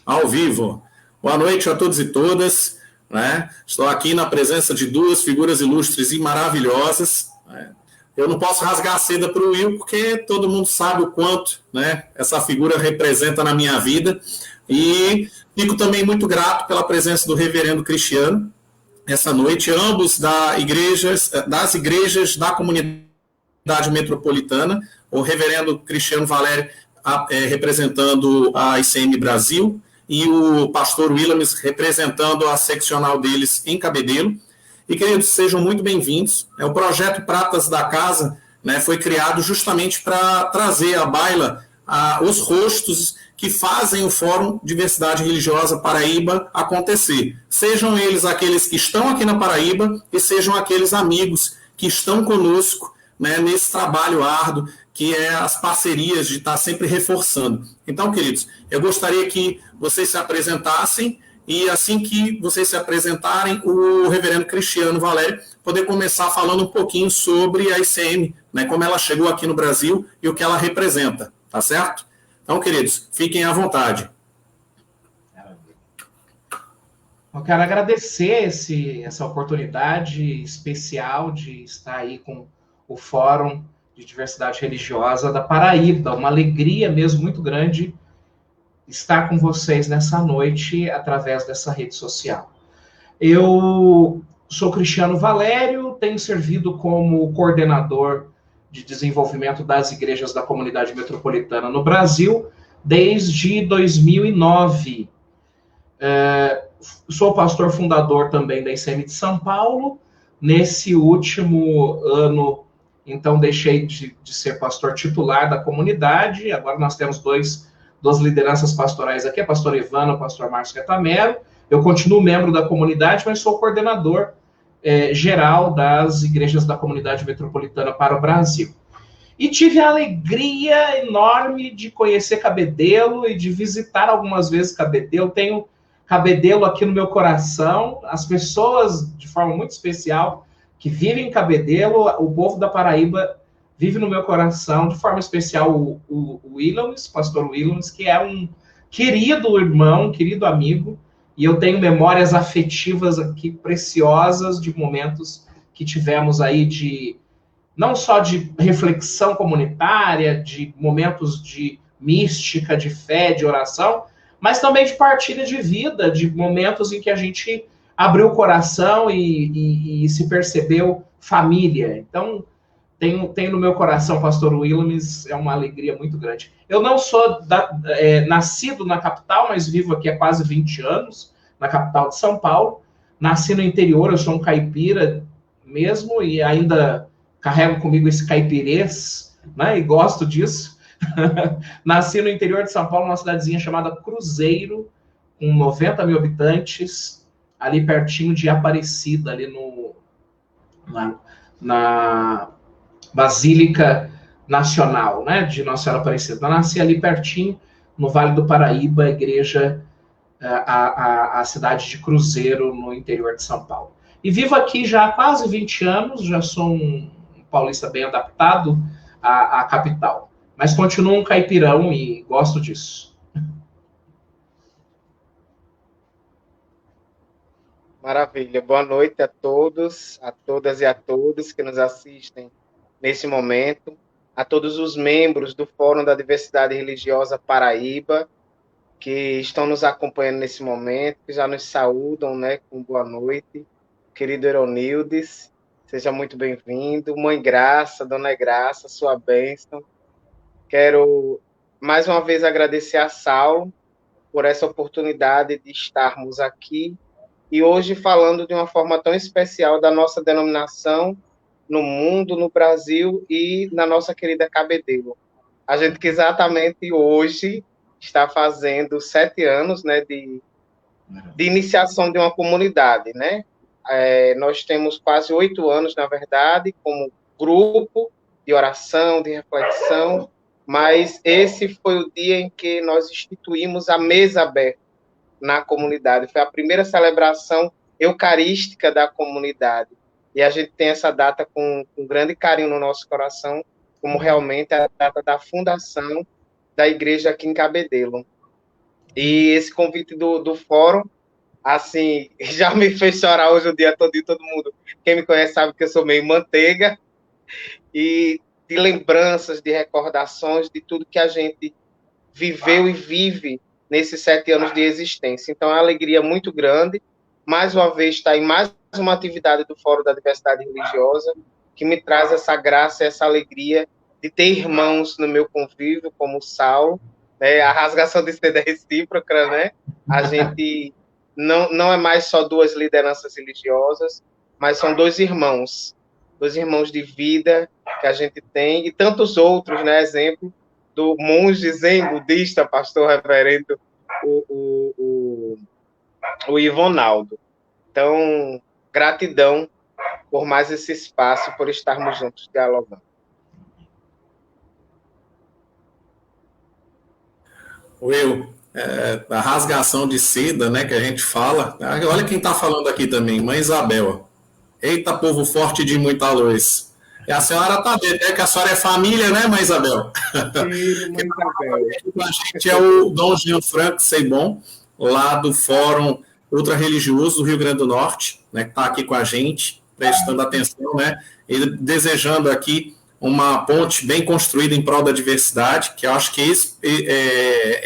Ao vivo. Boa noite a todos e todas. Né? Estou aqui na presença de duas figuras ilustres e maravilhosas. Né? Eu não posso rasgar a seda para o Will, porque todo mundo sabe o quanto, né, essa figura representa na minha vida. E fico também muito grato pela presença do reverendo Cristiano, essa noite, ambos das igrejas da comunidade metropolitana, o reverendo Cristiano Valério representando a ICM Brasil, e o pastor Williams representando a seccional deles em Cabedelo. E, queridos, sejam muito bem-vindos. O projeto Pratas da Casa, né, foi criado justamente para trazer à baila os rostos que fazem o Fórum Diversidade Religiosa Paraíba acontecer. Sejam eles aqueles que estão aqui na Paraíba e sejam aqueles amigos que estão conosco, né, nesse trabalho árduo que é as parcerias de estar sempre reforçando. Então, queridos, eu gostaria que vocês se apresentassem e assim que vocês se apresentarem, o reverendo Cristiano Valério poder começar falando um pouquinho sobre a ICM, né, como ela chegou aqui no Brasil e o que ela representa, tá certo? Então, queridos, fiquem à vontade. Eu quero agradecer essa oportunidade especial de estar aí com o Fórum de Diversidade Religiosa da Paraíba. Uma alegria mesmo muito grande estar com vocês nessa noite através dessa rede social. Eu sou Cristiano Valério, tenho servido como coordenador de desenvolvimento das igrejas da comunidade metropolitana no Brasil desde 2009. Sou pastor fundador também da ICM de São Paulo. Nesse último ano, então, deixei de ser pastor titular da comunidade. Agora nós temos duas lideranças pastorais aqui, a pastora Ivana e o pastor Márcio Retamero. Eu continuo membro da comunidade, mas sou coordenador geral das igrejas da comunidade metropolitana para o Brasil. E tive a alegria enorme de conhecer Cabedelo e de visitar algumas vezes Cabedelo. Tenho Cabedelo aqui no meu coração, as pessoas, de forma muito especial, que vivem em Cabedelo, o povo da Paraíba vive no meu coração, de forma especial o Williams, pastor Williams, que é um querido irmão, um querido amigo, e eu tenho memórias afetivas aqui preciosas de momentos que tivemos aí não só de reflexão comunitária, de momentos de mística, de fé, de oração, mas também de partilha de vida, de momentos em que a gente abriu o coração e se percebeu família. Então, tenho no meu coração o pastor Williams, é uma alegria muito grande. Eu não sou nascido na capital, mas vivo aqui há quase 20 anos, na capital de São Paulo. Nasci no interior, eu sou um caipira mesmo, e ainda carrego comigo esse caipirês, né, e gosto disso. Nasci no interior de São Paulo, numa cidadezinha chamada Cruzeiro, com 90 mil habitantes, ali pertinho de Aparecida, ali na Basílica Nacional, né, de Nossa Senhora Aparecida. Eu nasci ali pertinho, no Vale do Paraíba, a igreja, a cidade de Cruzeiro, no interior de São Paulo. E vivo aqui já há quase 20 anos, já sou um paulista bem adaptado à capital. Mas continuo um caipirão e gosto disso. Maravilha. Boa noite a todos, a todas e a todos que nos assistem nesse momento, a todos os membros do Fórum da Diversidade Religiosa Paraíba, que estão nos acompanhando nesse momento, que já nos saúdam, né, com boa noite. Querido Eronildes, seja muito bem-vindo. Mãe Graça, Dona Graça, sua bênção. Quero, mais uma vez, agradecer a Saulo por essa oportunidade de estarmos aqui e hoje falando de uma forma tão especial da nossa denominação no mundo, no Brasil e na nossa querida Cabedelo. A gente que exatamente hoje está fazendo 7 anos, né, de iniciação de uma comunidade, né? Nós temos quase 8 anos, na verdade, como grupo de oração, de reflexão, mas esse foi o dia em que nós instituímos a mesa aberta na comunidade. Foi a primeira celebração eucarística da comunidade. E a gente tem essa data com grande carinho no nosso coração, como realmente a data da fundação da igreja aqui em Cabedelo. E esse convite do fórum, assim, já me fez chorar hoje o dia todo, e todo mundo, quem me conhece sabe que eu sou meio manteiga, e de lembranças, de recordações, de tudo que a gente viveu e vive nesses 7 anos de existência. Então, é uma alegria muito grande, mais uma vez, estar em mais uma atividade do Fórum da Diversidade Religiosa, que me traz essa graça, essa alegria de ter irmãos no meu convívio, como o Saulo, né? A rasgação de seda é recíproca, né? A gente não é mais só 2 lideranças religiosas, mas são 2 irmãos de vida que a gente tem, e tantos outros, né? Exemplo do monge zen budista, pastor reverendo, o Ivonaldo. Então, gratidão por mais esse espaço, por estarmos juntos dialogando. Will, a rasgação de seda, né, que a gente fala. Olha quem está falando aqui também, Mãe Isabel. Eita, povo forte de muita luz. E a senhora está dentro, é que a senhora é família, né, Mãe Isabel? Sim, Mãe Isabel. A gente é o Dom Gianfranco Seibon, lá do Fórum Ultra Religioso do Rio Grande do Norte, né, que está aqui com a gente, prestando atenção, né, e desejando aqui uma ponte bem construída em prol da diversidade, que eu acho que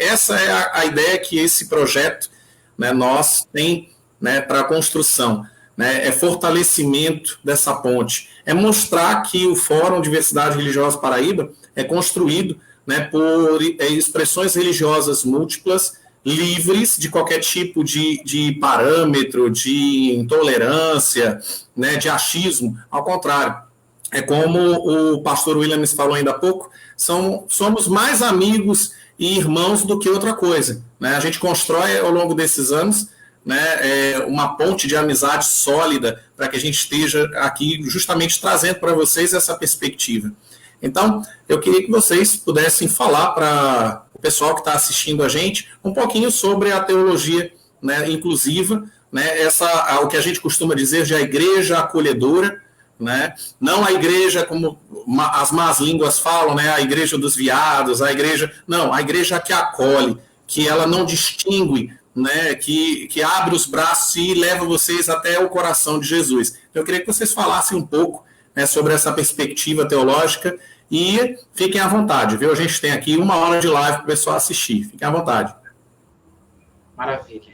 essa é a ideia que esse projeto, né, nós tem, né, para a construção, né, é fortalecimento dessa ponte, é mostrar que o Fórum Diversidade Religiosa Paraíba é construído, né, por expressões religiosas múltiplas, livres de qualquer tipo de parâmetro, de intolerância, né, de achismo, ao contrário. É como o pastor Williams falou ainda há pouco, somos mais amigos e irmãos do que outra coisa, né? A gente constrói ao longo desses anos, né, uma ponte de amizade sólida para que a gente esteja aqui justamente trazendo para vocês essa perspectiva. Então, eu queria que vocês pudessem falar para o pessoal que está assistindo a gente um pouquinho sobre a teologia, né, inclusiva, né, o que a gente costuma dizer de a igreja acolhedora, né? Não a igreja como as más línguas falam, né? A igreja dos viados, a igreja que acolhe, que ela não distingue, né? Que abre os braços e leva vocês até o coração de Jesus. Eu queria que vocês falassem um pouco, né, sobre essa perspectiva teológica e fiquem à vontade, viu? A gente tem aqui 1 hora de live para o pessoal assistir. Fiquem à vontade. Maravilha.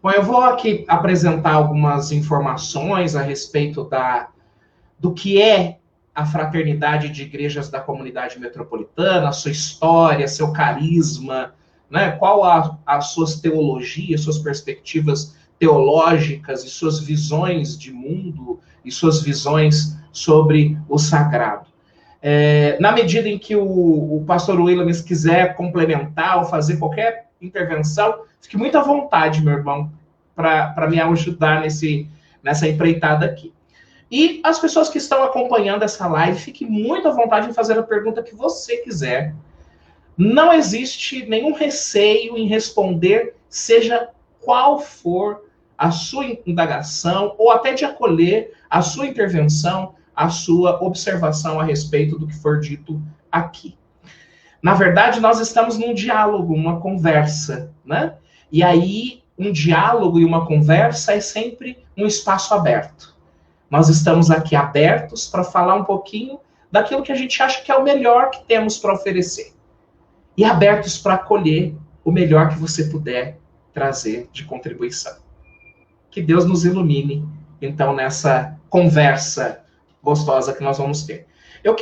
Bom, eu vou aqui apresentar algumas informações a respeito do que é a fraternidade de igrejas da comunidade metropolitana, sua história, seu carisma, né? Qual as suas teologias, suas perspectivas teológicas e suas visões de mundo e suas visões sobre o sagrado. Na medida em que o pastor Williams quiser complementar ou fazer qualquer intervenção, fique muito à vontade, meu irmão, para me ajudar nessa empreitada aqui. E as pessoas que estão acompanhando essa live, fiquem muito à vontade em fazer a pergunta que você quiser. Não existe nenhum receio em responder, seja qual for a sua indagação, ou até de acolher a sua intervenção, a sua observação a respeito do que for dito aqui. Na verdade, nós estamos num diálogo, uma conversa, né? E aí, um diálogo e uma conversa é sempre um espaço aberto. Nós estamos aqui abertos para falar um pouquinho daquilo que a gente acha que é o melhor que temos para oferecer. E abertos para acolher o melhor que você puder trazer de contribuição. Que Deus nos ilumine, então, nessa conversa gostosa que nós vamos ter. Eu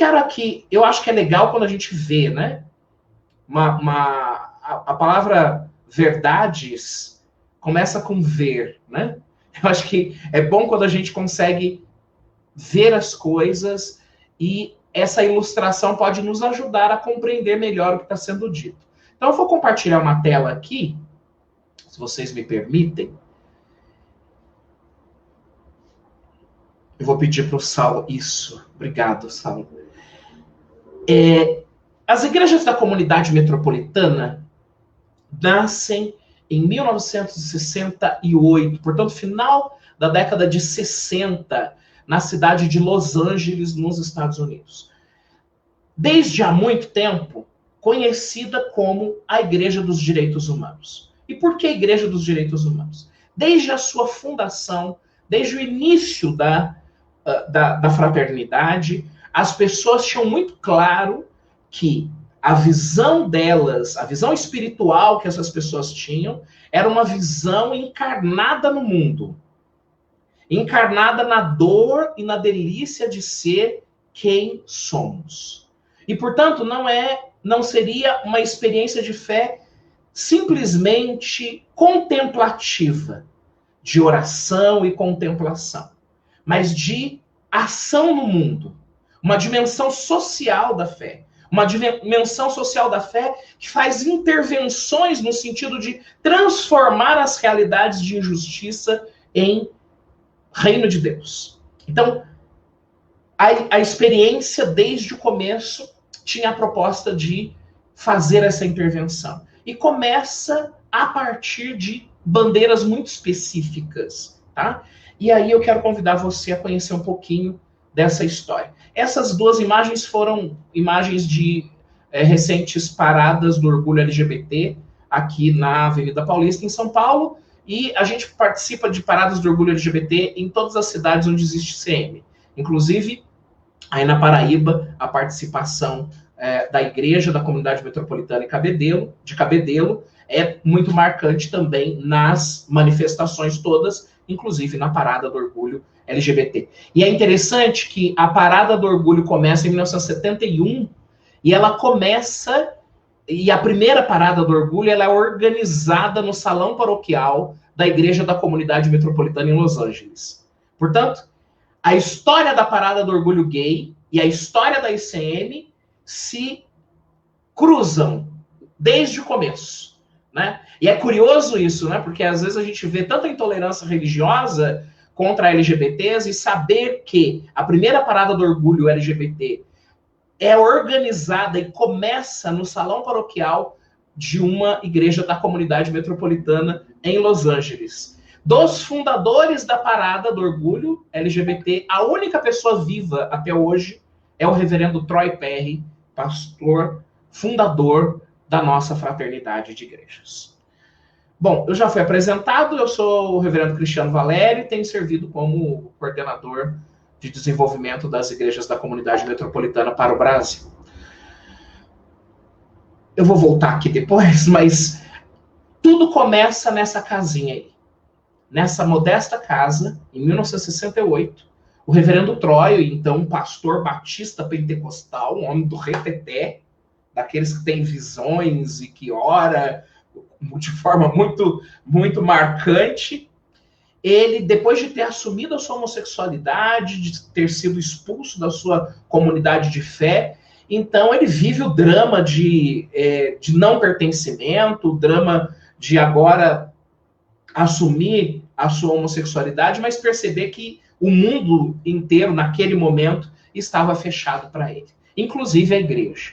acho que é legal quando a gente vê, né? A palavra verdades começa com ver, né? Eu acho que é bom quando a gente consegue ver as coisas e essa ilustração pode nos ajudar a compreender melhor o que está sendo dito. Então, eu vou compartilhar uma tela aqui, se vocês me permitem. Eu vou pedir para o Saulo isso. Obrigado, Saulo. As igrejas da comunidade metropolitana nascem em 1968, portanto, final da década de 60, na cidade de Los Angeles, nos Estados Unidos. Desde há muito tempo, conhecida como a Igreja dos Direitos Humanos. E por que Igreja dos Direitos Humanos? Desde a sua fundação, desde o início da fraternidade, as pessoas tinham muito claro que a visão delas, a visão espiritual que essas pessoas tinham, era uma visão encarnada no mundo. Encarnada na dor e na delícia de ser quem somos. E, portanto, não seria uma experiência de fé simplesmente contemplativa, de oração e contemplação, mas de ação no mundo, uma dimensão social da fé, uma dimensão social da fé que faz intervenções no sentido de transformar as realidades de injustiça em reino de Deus. Então, a experiência desde o começo tinha a proposta de fazer essa intervenção. E começa a partir de bandeiras muito específicas, tá? E aí eu quero convidar você a conhecer um pouquinho dessa história. Essas duas imagens foram imagens de recentes paradas do orgulho LGBT aqui na Avenida Paulista, em São Paulo, e a gente participa de paradas do orgulho LGBT em todas as cidades onde existe CM. Inclusive, aí na Paraíba, a participação da Igreja da Comunidade Metropolitana de Cabedelo é muito marcante também nas manifestações todas, inclusive na Parada do Orgulho LGBT. E é interessante que a Parada do Orgulho começa em 1971 e ela começa, e a primeira Parada do Orgulho ela é organizada no Salão Paroquial da Igreja da Comunidade Metropolitana em Los Angeles. Portanto, a história da Parada do Orgulho Gay e a história da ICM se cruzam desde o começo, né? E é curioso isso, né? Porque às vezes a gente vê tanta intolerância religiosa contra LGBTs e saber que a primeira Parada do Orgulho LGBT é organizada e começa no salão paroquial de uma igreja da comunidade metropolitana em Los Angeles. Dos fundadores da Parada do Orgulho LGBT, a única pessoa viva até hoje é o reverendo Troy Perry, pastor, fundador da nossa fraternidade de igrejas. Bom, eu já fui apresentado, eu sou o reverendo Cristiano Valério e tenho servido como coordenador de desenvolvimento das igrejas da comunidade metropolitana para o Brasil. Eu vou voltar aqui depois, mas tudo começa nessa casinha aí. Nessa modesta casa, em 1968, o reverendo Troy, então um pastor batista pentecostal, um homem do reteté, daqueles que têm visões e que ora de forma muito, muito marcante, ele, depois de ter assumido a sua homossexualidade, de ter sido expulso da sua comunidade de fé, então ele vive o drama de não pertencimento, o drama de agora assumir a sua homossexualidade, mas perceber que o mundo inteiro, naquele momento, estava fechado para ele, inclusive a igreja.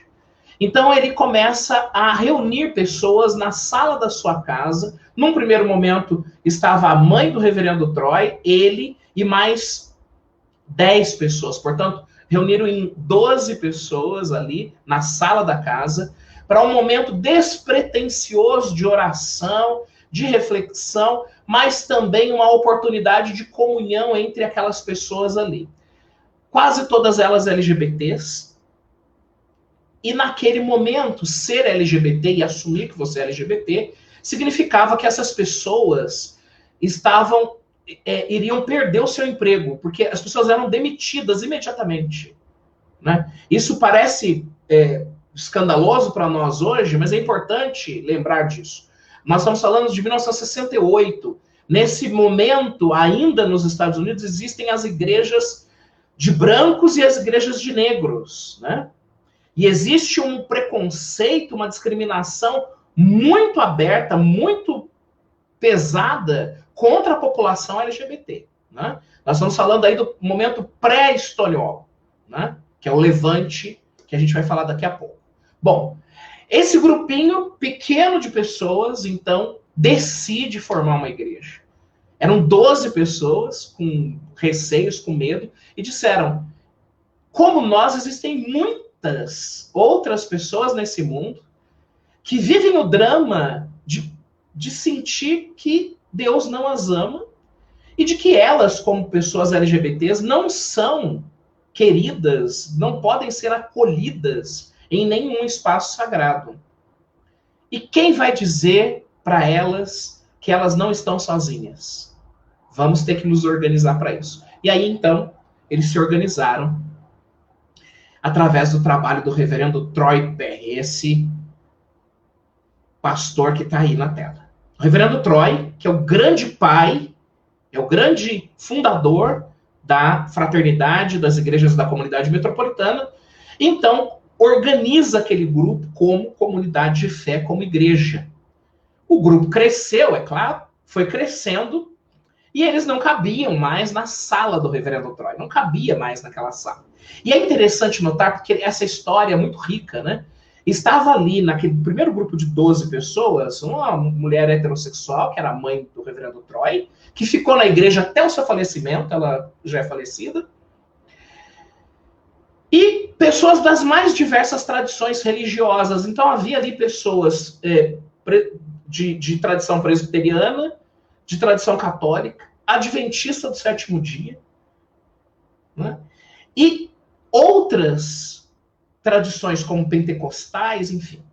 Então ele começa a reunir pessoas na sala da sua casa. Num primeiro momento estava a mãe do reverendo Troy, ele e mais 10 pessoas. Portanto, reuniram em 12 pessoas ali na sala da casa para um momento despretensioso de oração, de reflexão, mas também uma oportunidade de comunhão entre aquelas pessoas ali. Quase todas elas LGBTs. E naquele momento, ser LGBT e assumir que você é LGBT significava que essas pessoas iriam perder o seu emprego, porque as pessoas eram demitidas imediatamente, né? Isso parece escandaloso para nós hoje, mas é importante lembrar disso. Nós estamos falando de 1968. Nesse momento, ainda nos Estados Unidos, existem as igrejas de brancos e as igrejas de negros, né? E existe um preconceito, uma discriminação muito aberta, muito pesada contra a população LGBT, né? Nós estamos falando aí do momento pré-Stonewall, né? Que é o levante, que a gente vai falar daqui a pouco. Bom, esse grupinho pequeno de pessoas, então, decide formar uma igreja. Eram 12 pessoas com receios, com medo, e disseram, como nós, existem muitas outras pessoas nesse mundo que vivem o drama de sentir que Deus não as ama e de que elas, como pessoas LGBTs, não são queridas, não podem ser acolhidas em nenhum espaço sagrado. E quem vai dizer para elas que elas não estão sozinhas? Vamos ter que nos organizar para isso. E aí, então, eles se organizaram através do trabalho do reverendo Troy Perry, esse pastor que está aí na tela. O reverendo Troy, que é o grande pai, é o grande fundador da fraternidade das igrejas da comunidade metropolitana, então organiza aquele grupo como comunidade de fé, como igreja. O grupo cresceu, é claro, foi crescendo, e eles não cabiam mais na sala do reverendo Troy, não cabia mais naquela sala. E é interessante notar, porque essa história é muito rica, né? Estava ali, naquele primeiro grupo de 12 pessoas, uma mulher heterossexual, que era a mãe do reverendo Troy, que ficou na igreja até o seu falecimento, ela já é falecida, e pessoas das mais diversas tradições religiosas. Então havia ali pessoas de tradição presbiteriana, de tradição católica, adventista do sétimo dia, né? E outras tradições como pentecostais, enfim.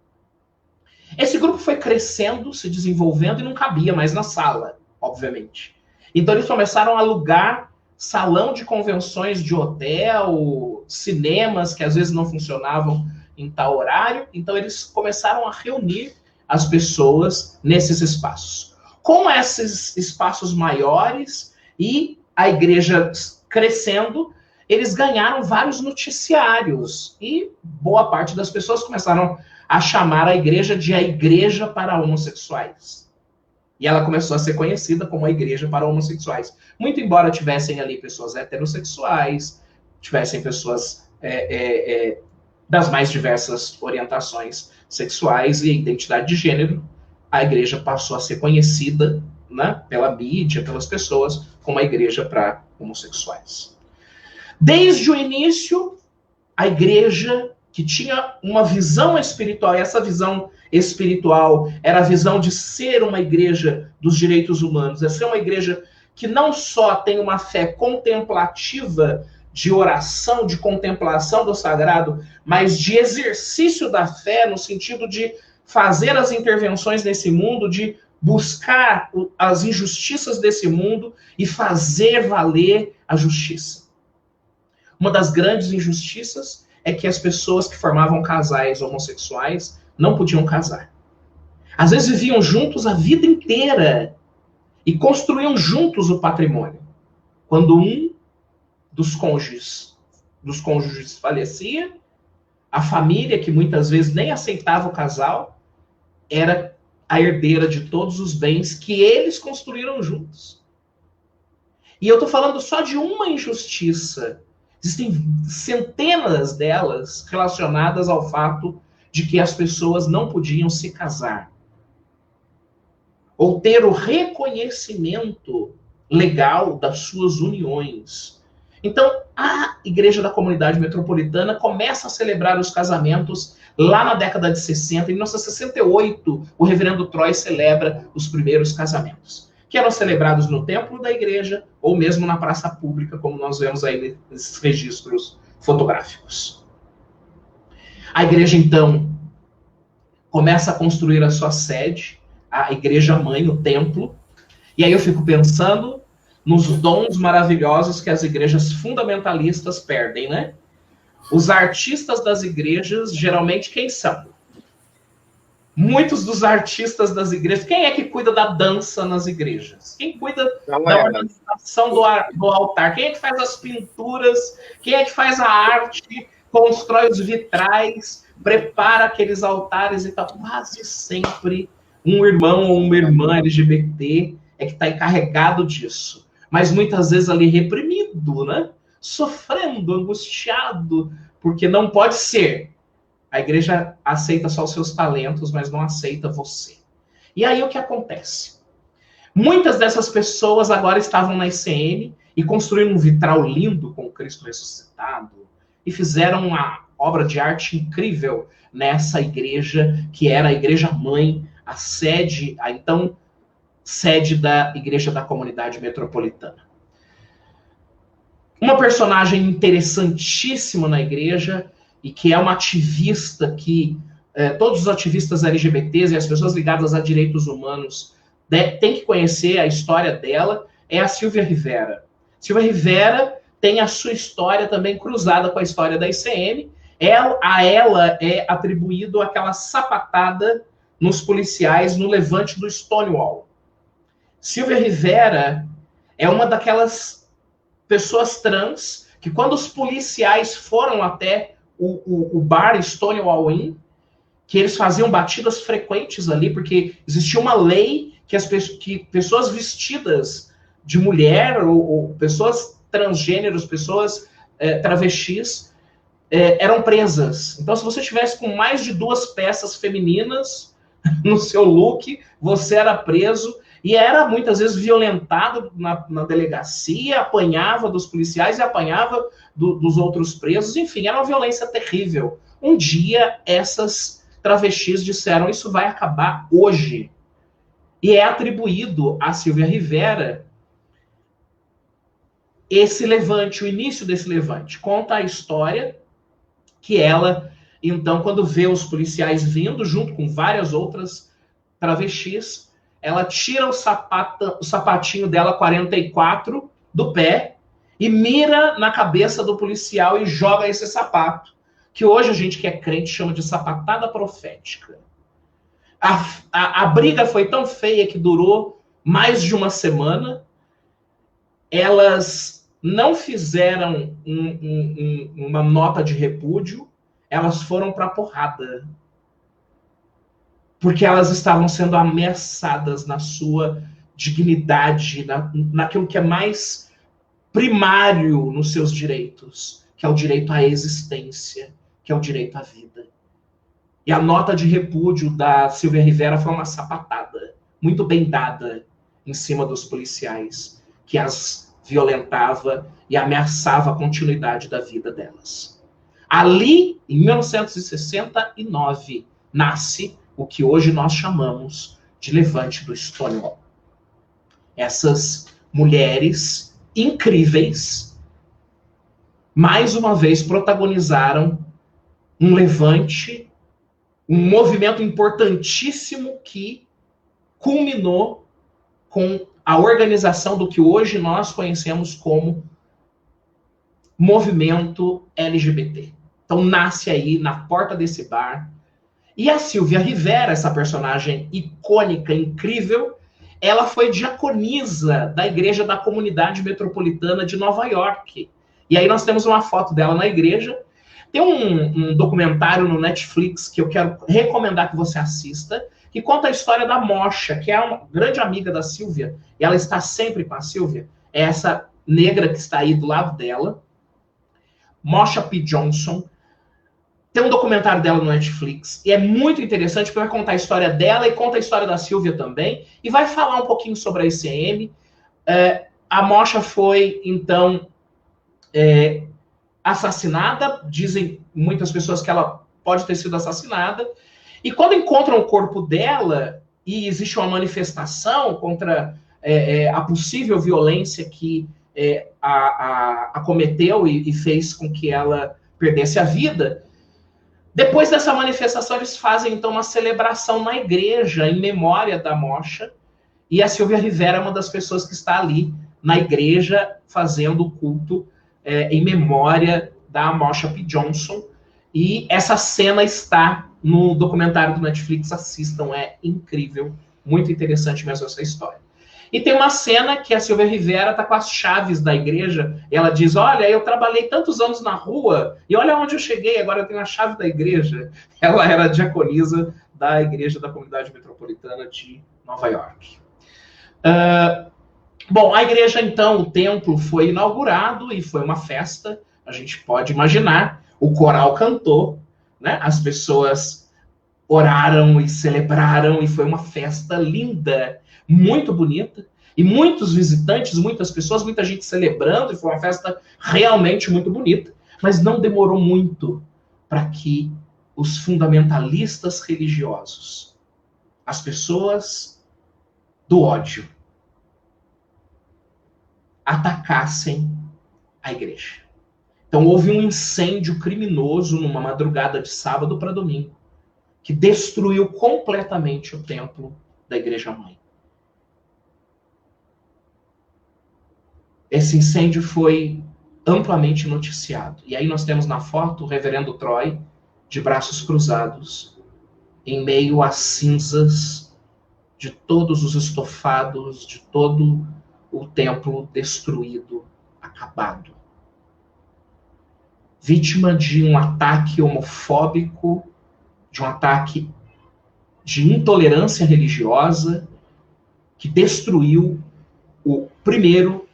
Esse grupo foi crescendo, se desenvolvendo e não cabia mais na sala, obviamente. Então eles começaram a alugar salão de convenções de hotel, cinemas que às vezes não funcionavam em tal horário. Então eles começaram a reunir as pessoas nesses espaços. Com esses espaços maiores e a igreja crescendo, eles ganharam vários noticiários e boa parte das pessoas começaram a chamar a igreja de a igreja para homossexuais. E ela começou a ser conhecida como a igreja para homossexuais. Muito embora tivessem ali pessoas heterossexuais, tivessem pessoas das mais diversas orientações sexuais e identidade de gênero, a igreja passou a ser conhecida, né, pela mídia, pelas pessoas, como a igreja para homossexuais. Desde o início, a igreja, que tinha uma visão espiritual, e essa visão espiritual era a visão de ser uma igreja dos direitos humanos, é ser uma igreja que não só tem uma fé contemplativa, de oração, de contemplação do sagrado, mas de exercício da fé, no sentido de fazer as intervenções nesse mundo, de buscar as injustiças desse mundo e fazer valer a justiça. Uma das grandes injustiças é que as pessoas que formavam casais homossexuais não podiam casar. Às vezes viviam juntos a vida inteira e construíam juntos o patrimônio. Quando um dos cônjuges falecia, a família, que muitas vezes nem aceitava o casal, era a herdeira de todos os bens que eles construíram juntos. E eu estou falando só de uma injustiça. Existem centenas delas relacionadas ao fato de que as pessoas não podiam se casar ou ter o reconhecimento legal das suas uniões. Então, a Igreja da Comunidade Metropolitana começa a celebrar os casamentos lá na década de 60. Em 1968, o reverendo Troy celebra os primeiros casamentos, que eram celebrados no templo da igreja ou mesmo na praça pública, como nós vemos aí nesses registros fotográficos. A igreja, então, começa a construir a sua sede, a igreja-mãe, o templo, e aí eu fico pensando nos dons maravilhosos que as igrejas fundamentalistas perdem, né? Os artistas das igrejas, geralmente, quem são? Muitos dos artistas das igrejas, quem é que cuida da dança nas igrejas? Quem cuida da organização do altar? Quem é que faz as pinturas? Quem é que faz a arte? Constrói os vitrais? Prepara aqueles altares e tal? Quase sempre um irmão ou uma irmã LGBT é que está encarregado disso. Mas muitas vezes ali reprimido, né? Sofrendo, angustiado, porque não pode ser. A igreja aceita só os seus talentos, mas não aceita você. E aí o que acontece? Muitas dessas pessoas agora estavam na ICM e construíram um vitral lindo com o Cristo ressuscitado e fizeram obra de arte incrível nessa igreja, que era a Igreja Mãe, a então sede da Igreja da Comunidade Metropolitana. Uma personagem interessantíssima na igreja, e que é uma ativista que todos os ativistas LGBTs e as pessoas ligadas a direitos humanos têm que conhecer a história dela, é a Silvia Rivera. Silvia Rivera tem a sua história também cruzada com a história da ICM. A ela é atribuído aquela sapatada nos policiais no levante do Stonewall. Silvia Rivera é uma daquelas pessoas trans que, quando os policiais foram até o bar Stonewall Inn, que eles faziam batidas frequentes ali, porque existia uma lei que pessoas vestidas de mulher, ou pessoas transgêneros, pessoas travestis, eram presas. Então, se você tivesse com mais de 2 peças femininas no seu look, você era preso e era muitas vezes violentado na delegacia, apanhava dos policiais e apanhava dos outros presos. Enfim, era uma violência terrível. Um dia, essas travestis disseram: isso vai acabar hoje. E é atribuído a Silvia Rivera esse levante, o início desse levante. Conta a história que ela, então, quando vê os policiais vindo, junto com várias outras travestis, ela tira o sapatinho dela 44 do pé e mira na cabeça do policial e joga esse sapato, que hoje a gente que é crente chama de sapatada profética. A briga foi tão feia que durou mais de uma semana. Elas não fizeram uma nota de repúdio, elas foram para a porrada. Porque elas estavam sendo ameaçadas na sua dignidade, naquilo que é mais primário nos seus direitos, que é o direito à existência, que é o direito à vida. E a nota de repúdio da Silvia Rivera foi uma sapatada, muito bem dada, em cima dos policiais, que as violentava e ameaçava a continuidade da vida delas. Ali, em 1969, nasce o que hoje nós chamamos de Levante do Stonewall. Essas mulheres incríveis, mais uma vez, protagonizaram um levante, um movimento importantíssimo que culminou com a organização do que hoje nós conhecemos como movimento LGBT. Então, nasce aí, na porta desse bar. E a Silvia Rivera, essa personagem icônica, incrível, ela foi diaconisa da Igreja da Comunidade Metropolitana de Nova York. E aí nós temos uma foto dela na igreja. Tem um documentário no Netflix que eu quero recomendar que você assista, que conta a história da Mosha, que é uma grande amiga da Silvia, e ela está sempre com a Silvia. É essa negra que está aí do lado dela, Mosha P. Johnson. Tem um documentário dela no Netflix, e é muito interessante, porque vai contar a história dela e conta a história da Silvia também, e vai falar um pouquinho sobre a ICM. A Mosha foi, então, assassinada. Dizem muitas pessoas que ela pode ter sido assassinada. E quando encontram o corpo dela, e existe uma manifestação contra a possível violência que a cometeu e fez com que ela perdesse a vida, depois dessa manifestação, eles fazem, então, uma celebração na igreja em memória da Mosha, e a Silvia Rivera é uma das pessoas que está ali na igreja fazendo o culto em memória da Mosha P. Johnson, e essa cena está no documentário do Netflix. Assistam, é incrível, muito interessante mesmo essa história. E tem uma cena que a Silvia Rivera está com as chaves da igreja, e ela diz: olha, eu trabalhei tantos anos na rua, e olha onde eu cheguei, agora eu tenho a chave da igreja. Ela era diaconisa da Igreja da Comunidade Metropolitana de Nova York. Bom, a igreja, então, o templo foi inaugurado, e foi uma festa, a gente pode imaginar, o coral cantou, né? As pessoas oraram e celebraram, e foi uma festa linda, muito bonita, e muitos visitantes, muitas pessoas, muita gente celebrando, e foi uma festa realmente muito bonita, mas não demorou muito para que os fundamentalistas religiosos, as pessoas do ódio, atacassem a igreja. Então houve um incêndio criminoso numa madrugada de sábado para domingo, que destruiu completamente o templo da Igreja Mãe. Esse incêndio foi amplamente noticiado. E aí nós temos na foto o reverendo Troy, de braços cruzados, em meio às cinzas de todos os estofados, de todo o templo destruído, acabado. Vítima de um ataque homofóbico, de um ataque de intolerância religiosa, que destruiu o primeiro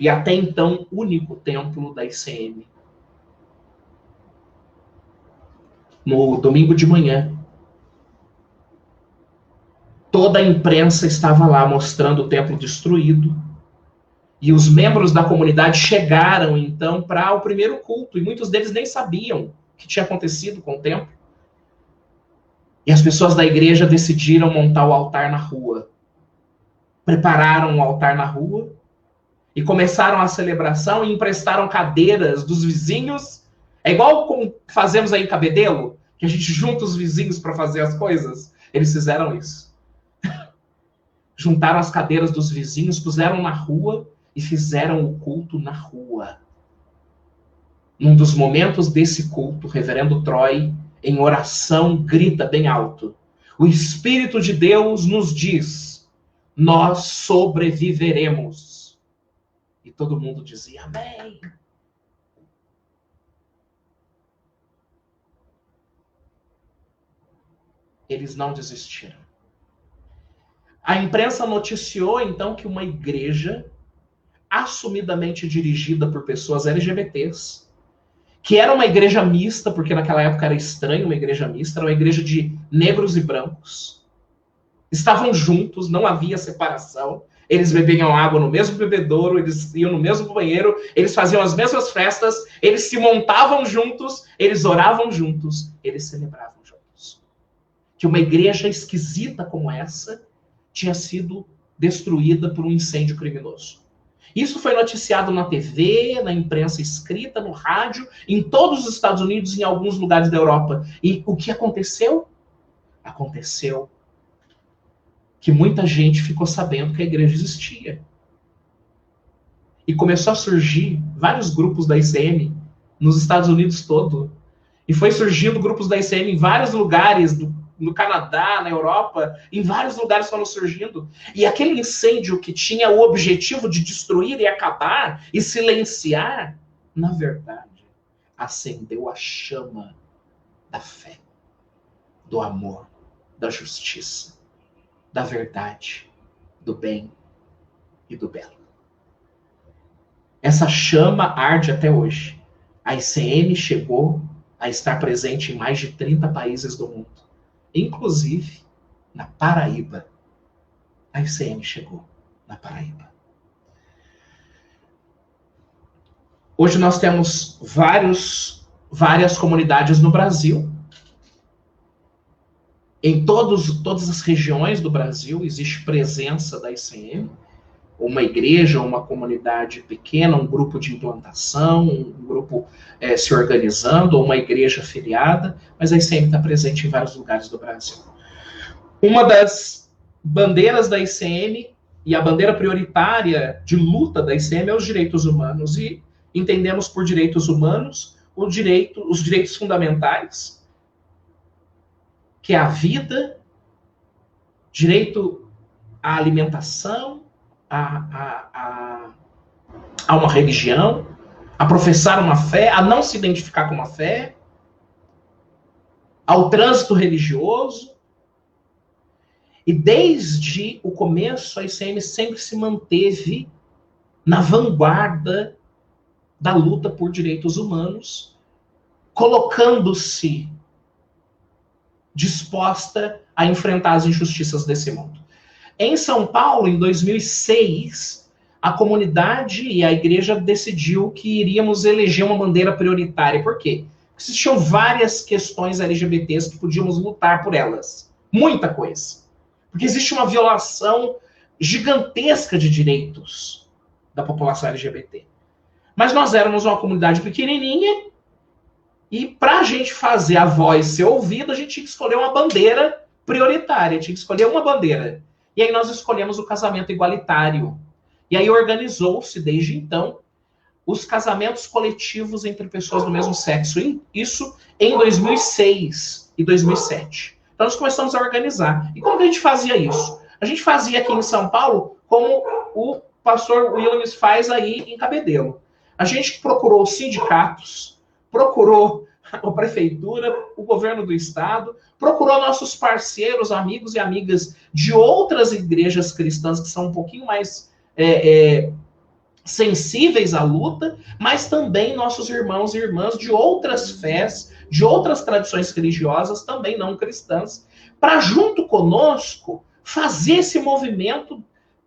e até então único templo da ICM. No domingo de manhã, toda a imprensa estava lá mostrando o templo destruído, e os membros da comunidade chegaram então para o primeiro culto, e muitos deles nem sabiam o que tinha acontecido com o templo. E as pessoas da igreja decidiram montar o altar na rua. Prepararam o altar na rua e começaram a celebração e emprestaram cadeiras dos vizinhos. É igual como fazemos aí em Cabedelo, que a gente junta os vizinhos para fazer as coisas. Eles fizeram isso. Juntaram as cadeiras dos vizinhos, puseram na rua e fizeram o culto na rua. Num dos momentos desse culto, o reverendo Troy, em oração, grita bem alto: o Espírito de Deus nos diz, nós sobreviveremos. E todo mundo dizia amém. Eles não desistiram. A imprensa noticiou, então, que uma igreja assumidamente dirigida por pessoas LGBTs, que era uma igreja mista, porque naquela época era estranho uma igreja mista, era uma igreja de negros e brancos, estavam juntos, não havia separação, eles bebiam água no mesmo bebedouro, eles iam no mesmo banheiro, eles faziam as mesmas festas, eles se montavam juntos, eles oravam juntos, eles celebravam juntos. Que uma igreja esquisita como essa tinha sido destruída por um incêndio criminoso. Isso foi noticiado na TV, na imprensa escrita, no rádio, em todos os Estados Unidos e em alguns lugares da Europa. E o que aconteceu? Aconteceu que muita gente ficou sabendo que a igreja existia. E começou a surgir vários grupos da ICM nos Estados Unidos todo. E foi surgindo grupos da ICM em vários lugares no Canadá, na Europa, em vários lugares foram surgindo. E aquele incêndio que tinha o objetivo de destruir e acabar e silenciar, na verdade, acendeu a chama da fé, do amor, da justiça, da verdade, do bem e do belo. Essa chama arde até hoje. A ICM chegou a estar presente em mais de 30 países do mundo. Inclusive, na Paraíba. A ICM chegou na Paraíba. Hoje nós temos várias comunidades no Brasil. Em todas as regiões do Brasil existe presença da ICM. Uma igreja, uma comunidade pequena, um grupo de implantação, um grupo se organizando, ou uma igreja afiliada, mas a ICM está presente em vários lugares do Brasil. Uma das bandeiras da ICM, e a bandeira prioritária de luta da ICM, é os direitos humanos, e entendemos por direitos humanos os direitos fundamentais, que é a vida, direito à alimentação, a uma religião, a professar uma fé, a não se identificar com uma fé, ao trânsito religioso. E desde o começo, a ICM sempre se manteve na vanguarda da luta por direitos humanos, colocando-se disposta a enfrentar as injustiças desse mundo. Em São Paulo, em 2006, a comunidade e a igreja decidiu que iríamos eleger uma bandeira prioritária. Por quê? Existiam várias questões LGBTs que podíamos lutar por elas. Muita coisa. Porque existe uma violação gigantesca de direitos da população LGBT. Mas nós éramos uma comunidade pequenininha e para a gente fazer a voz ser ouvida, a gente tinha que escolher uma bandeira prioritária, tinha que escolher uma bandeira. E aí nós escolhemos o casamento igualitário. E aí organizou-se, desde então, os casamentos coletivos entre pessoas do mesmo sexo. Isso em 2006 e 2007. Então nós começamos a organizar. E como que a gente fazia isso? A gente fazia aqui em São Paulo como o pastor Williams faz aí em Cabedelo. A gente procurou os sindicatos, procurou a prefeitura, o governo do estado, procurou nossos parceiros, amigos e amigas de outras igrejas cristãs que são um pouquinho mais sensíveis à luta, mas também nossos irmãos e irmãs de outras fés, de outras tradições religiosas, também não cristãs, para junto conosco fazer esse movimento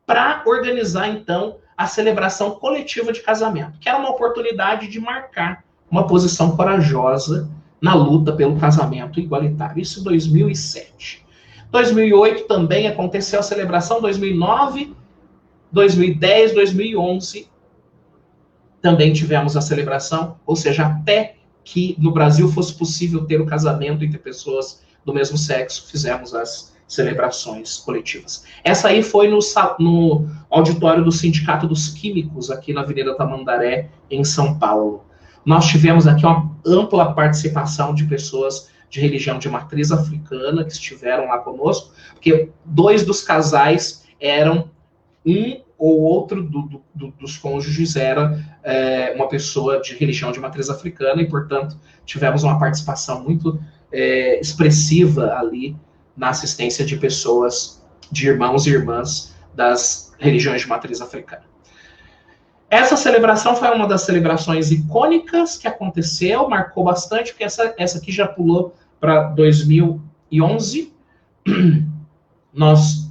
para organizar, então, a celebração coletiva de casamento, que era uma oportunidade de marcar uma posição corajosa na luta pelo casamento igualitário. Isso em 2007. 2008 também aconteceu a celebração, 2009, 2010, 2011 também tivemos a celebração, ou seja, até que no Brasil fosse possível ter o casamento entre pessoas do mesmo sexo, fizemos as celebrações coletivas. Essa aí foi no auditório do Sindicato dos Químicos, aqui na Avenida Tamandaré, em São Paulo. Nós tivemos aqui uma ampla participação de pessoas de religião de matriz africana que estiveram lá conosco, porque 2 dos casais eram, um ou outro dos cônjuges era uma pessoa de religião de matriz africana, e, portanto, tivemos uma participação muito expressiva ali na assistência de pessoas, de irmãos e irmãs das religiões de matriz africana. Essa celebração foi uma das celebrações icônicas que aconteceu, marcou bastante, porque essa aqui já pulou para 2011. Nós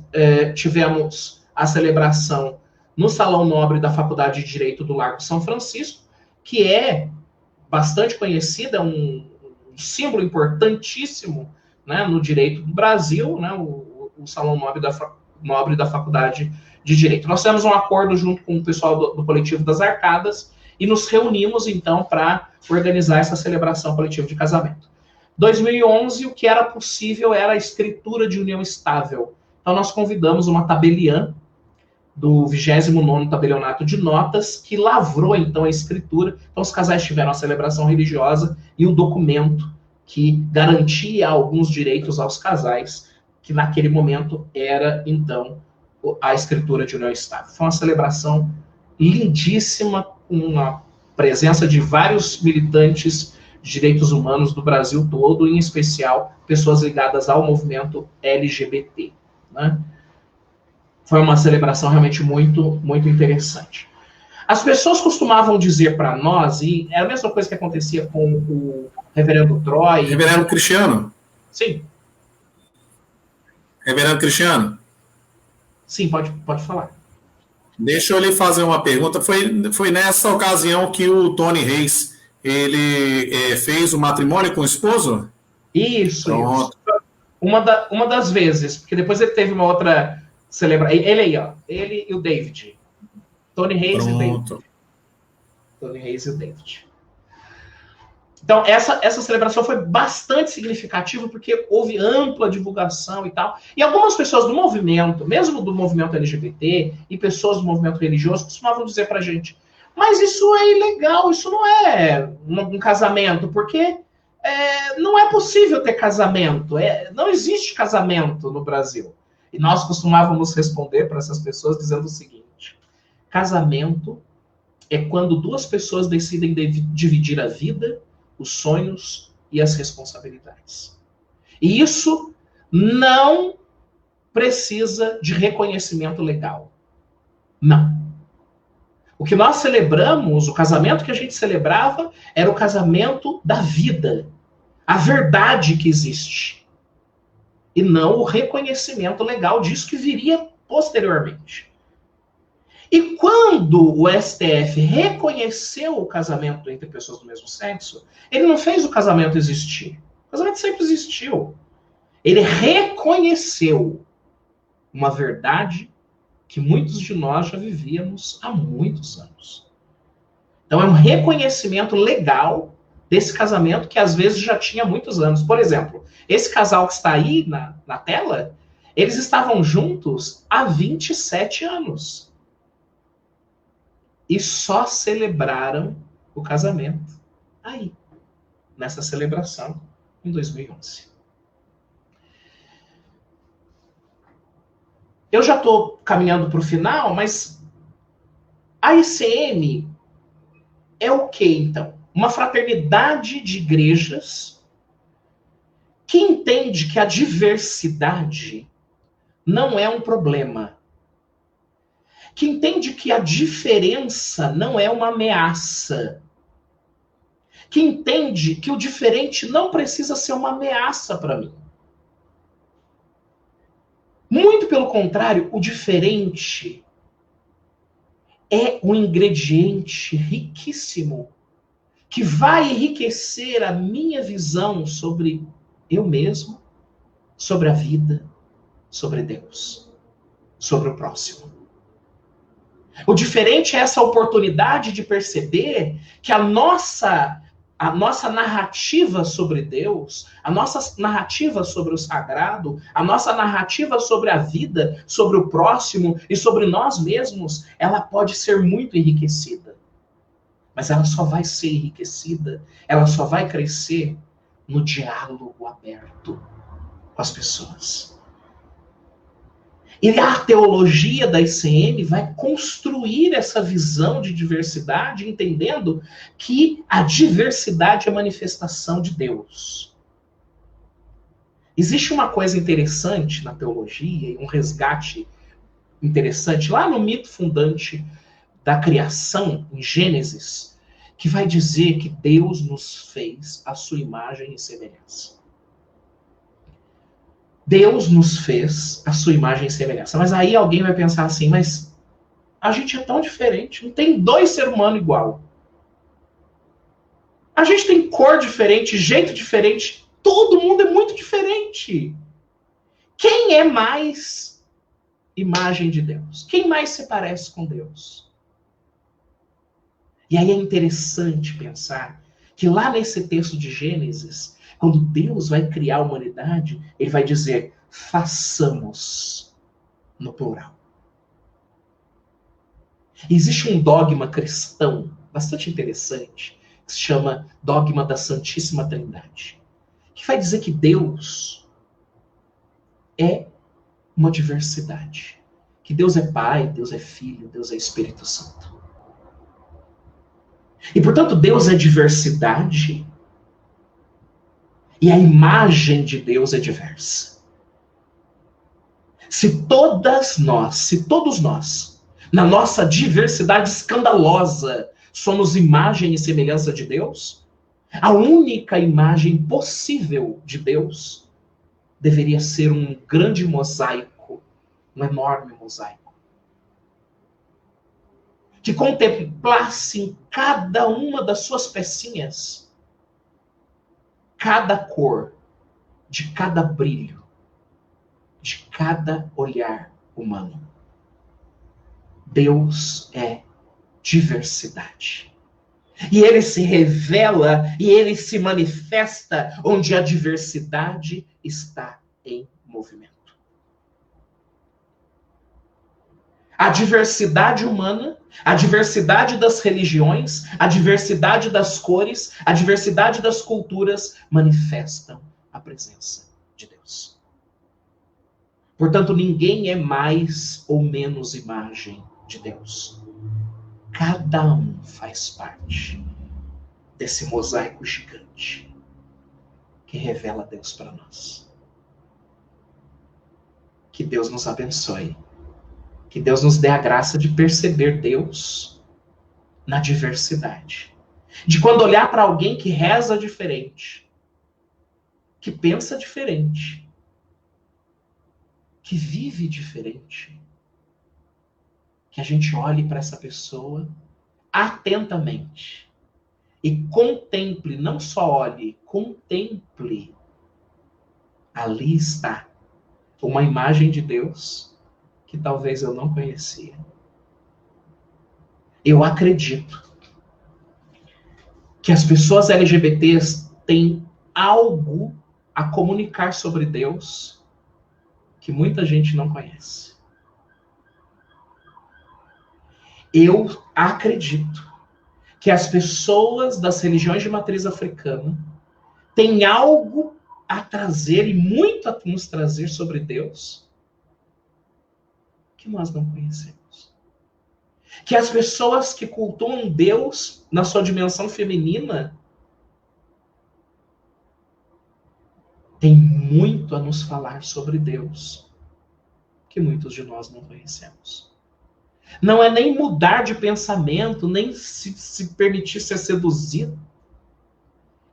tivemos a celebração no Salão Nobre da Faculdade de Direito do Largo São Francisco, que é bastante conhecida, um símbolo importantíssimo, né, no direito do Brasil, né, o Salão Nobre da Faculdade de Direito. Nós temos um acordo junto com o pessoal do Coletivo das Arcadas e nos reunimos, então, para organizar essa celebração coletiva de casamento. 2011, o que era possível era a escritura de união estável. Então, nós convidamos uma tabeliã do 29º Tabelionato de Notas, que lavrou, então, a escritura. Então, os casais tiveram a celebração religiosa e o documento que garantia alguns direitos aos casais, que naquele momento era, então, a escritura de união estável. Foi uma celebração lindíssima, com a presença de vários militantes de direitos humanos do Brasil todo, em especial pessoas ligadas ao movimento LGBT, né? Foi uma celebração realmente muito, muito interessante. As pessoas costumavam dizer para nós, e é a mesma coisa que acontecia com o reverendo Troy... Reverendo Cristiano? Sim. Reverendo Cristiano? Sim, pode falar. Deixa eu lhe fazer uma pergunta. Foi nessa ocasião que o Tony Reis ele fez o matrimônio com o esposo? Isso. Uma das vezes, porque depois ele teve uma outra celebração. Ele aí, ó. Ele e o David. Tony Reis e o David. Tony Reis e o David. Então, essa celebração foi bastante significativa, porque houve ampla divulgação e tal. E algumas pessoas do movimento, mesmo do movimento LGBT, e pessoas do movimento religioso, costumavam dizer pra gente, mas isso é ilegal, isso não é um casamento, porque não é possível ter casamento, não existe casamento no Brasil. E nós costumávamos responder para essas pessoas dizendo o seguinte, casamento é quando 2 pessoas decidem dividir a vida, os sonhos e as responsabilidades. E isso não precisa de reconhecimento legal. Não. O que nós celebramos, o casamento que a gente celebrava, era o casamento da vida. A verdade que existe. E não o reconhecimento legal disso que viria posteriormente. E quando o STF reconheceu o casamento entre pessoas do mesmo sexo, ele não fez o casamento existir. O casamento sempre existiu. Ele reconheceu uma verdade que muitos de nós já vivíamos há muitos anos. Então é um reconhecimento legal desse casamento que às vezes já tinha muitos anos. Por exemplo, esse casal que está aí na tela, eles estavam juntos há 27 anos. E só celebraram o casamento aí, nessa celebração, em 2011. Eu já estou caminhando para o final, mas a ICM é o quê, então? Uma fraternidade de igrejas que entende que a diversidade não é um problema. Que entende que a diferença não é uma ameaça. Que entende que o diferente não precisa ser uma ameaça para mim. Muito pelo contrário, o diferente é um ingrediente riquíssimo que vai enriquecer a minha visão sobre eu mesmo, sobre a vida, sobre Deus, sobre o próximo. O diferente é essa oportunidade de perceber que a nossa narrativa sobre Deus, a nossa narrativa sobre o sagrado, a nossa narrativa sobre a vida, sobre o próximo e sobre nós mesmos, ela pode ser muito enriquecida. Mas ela só vai ser enriquecida, ela só vai crescer no diálogo aberto com as pessoas. E a teologia da ICM vai construir essa visão de diversidade, entendendo que a diversidade é manifestação de Deus. Existe uma coisa interessante na teologia, um resgate interessante, lá no mito fundante da criação, em Gênesis, que vai dizer que Deus nos fez à sua imagem e semelhança. Deus nos fez a sua imagem e semelhança. Mas aí alguém vai pensar assim, mas a gente é tão diferente, não tem dois seres humanos igual. A gente tem cor diferente, jeito diferente, todo mundo é muito diferente. Quem é mais imagem de Deus? Quem mais se parece com Deus? E aí é interessante pensar que lá nesse texto de Gênesis, quando Deus vai criar a humanidade, ele vai dizer, façamos, no plural. Existe um dogma cristão bastante interessante, que se chama dogma da Santíssima Trindade, que vai dizer que Deus é uma diversidade. Que Deus é Pai, Deus é Filho, Deus é Espírito Santo. E, portanto, Deus é diversidade, e a imagem de Deus é diversa. Se todos nós, na nossa diversidade escandalosa, somos imagem e semelhança de Deus, a única imagem possível de Deus deveria ser um grande mosaico, um enorme mosaico, que contemplasse em cada uma das suas pecinhas cada cor, de cada brilho, de cada olhar humano. Deus é diversidade. E ele se revela e ele se manifesta onde a diversidade está em movimento. A diversidade humana, a diversidade das religiões, a diversidade das cores, a diversidade das culturas manifestam a presença de Deus. Portanto, ninguém é mais ou menos imagem de Deus. Cada um faz parte desse mosaico gigante que revela Deus para nós. Que Deus nos abençoe. Que Deus nos dê a graça de perceber Deus na diversidade. De quando olhar para alguém que reza diferente, que pensa diferente, que vive diferente, que a gente olhe para essa pessoa atentamente e contemple, não só olhe, contemple. Ali está uma imagem de Deus que talvez eu não conhecia. Eu acredito que as pessoas LGBTs têm algo a comunicar sobre Deus que muita gente não conhece. Eu acredito que as pessoas das religiões de matriz africana têm algo a trazer e muito a nos trazer sobre Deus que nós não conhecemos. Que as pessoas que cultuam Deus na sua dimensão feminina têm muito a nos falar sobre Deus que muitos de nós não conhecemos. Não é nem mudar de pensamento, nem se permitir ser seduzido.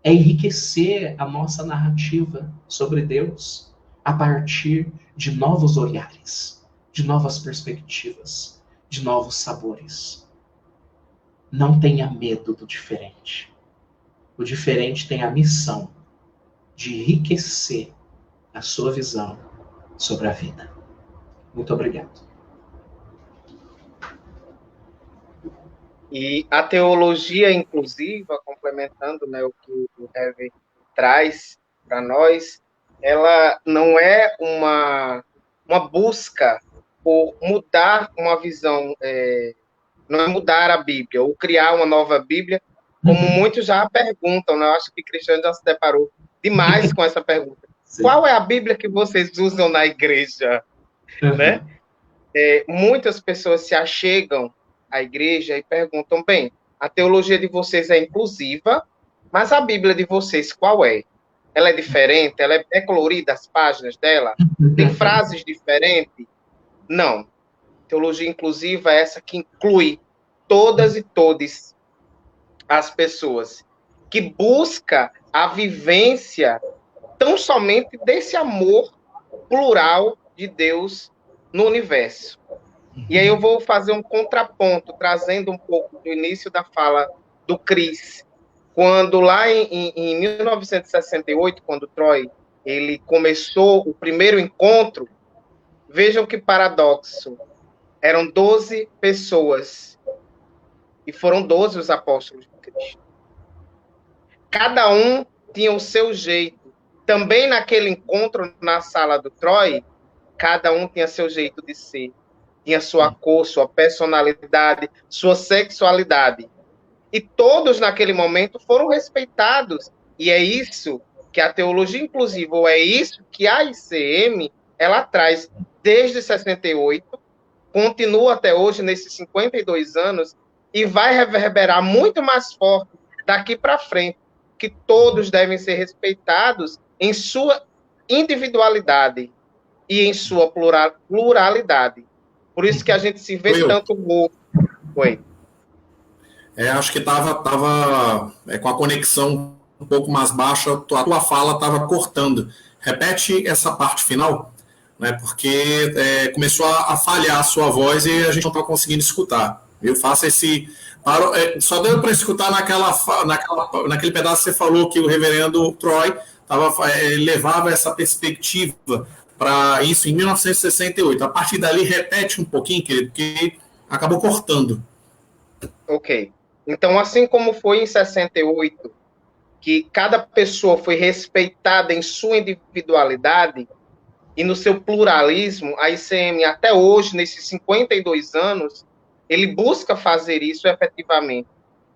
É enriquecer a nossa narrativa sobre Deus a partir de novos olhares, de novas perspectivas, de novos sabores. Não tenha medo do diferente. O diferente tem a missão de enriquecer a sua visão sobre a vida. Muito obrigado. E a teologia inclusiva, complementando, né, o que o Heavy traz para nós, ela não é uma busca por mudar uma visão, não é mudar a Bíblia, ou criar uma nova Bíblia, como muitos já perguntam, né? Eu acho que Cristiano já se deparou demais com essa pergunta. Sim. Qual é a Bíblia que vocês usam na igreja? Né? Muitas pessoas se achegam à igreja e perguntam, bem, a teologia de vocês é inclusiva, mas a Bíblia de vocês qual é? Ela é diferente? Ela é colorida, as páginas dela? Tem frases diferentes? Não. Teologia inclusiva é essa que inclui todas e todes as pessoas, que busca a vivência tão somente desse amor plural de Deus no universo. E aí eu vou fazer um contraponto, trazendo um pouco do início da fala do Chris, quando lá em 1968, quando Troy ele começou o primeiro encontro, vejam que paradoxo, eram 12 pessoas, e foram 12 os apóstolos de Cristo. Cada um tinha o seu jeito. Também naquele encontro na sala do Troy, cada um tinha seu jeito de ser. Tinha sua cor, sua personalidade, sua sexualidade. E todos naquele momento foram respeitados. E é isso que a teologia inclusiva, ou é isso que a ICM, ela traz desde 68, continua até hoje, nesses 52 anos, e vai reverberar muito mais forte daqui para frente, que todos devem ser respeitados em sua individualidade e em sua pluralidade. Por isso que a gente se vê tanto morto. Oi. Acho que estava com a conexão um pouco mais baixa, a tua fala estava cortando. Repete essa parte final, né, porque começou a falhar a sua voz e a gente não está conseguindo escutar. Eu faço esse... só deu para escutar naquele pedaço que você falou que o reverendo Troy levava essa perspectiva para isso em 1968. A partir dali, repete um pouquinho, querido, porque acabou cortando. Ok. Então, assim como foi em 68, que cada pessoa foi respeitada em sua individualidade e no seu pluralismo, a ICM, até hoje, nesses 52 anos, ele busca fazer isso efetivamente.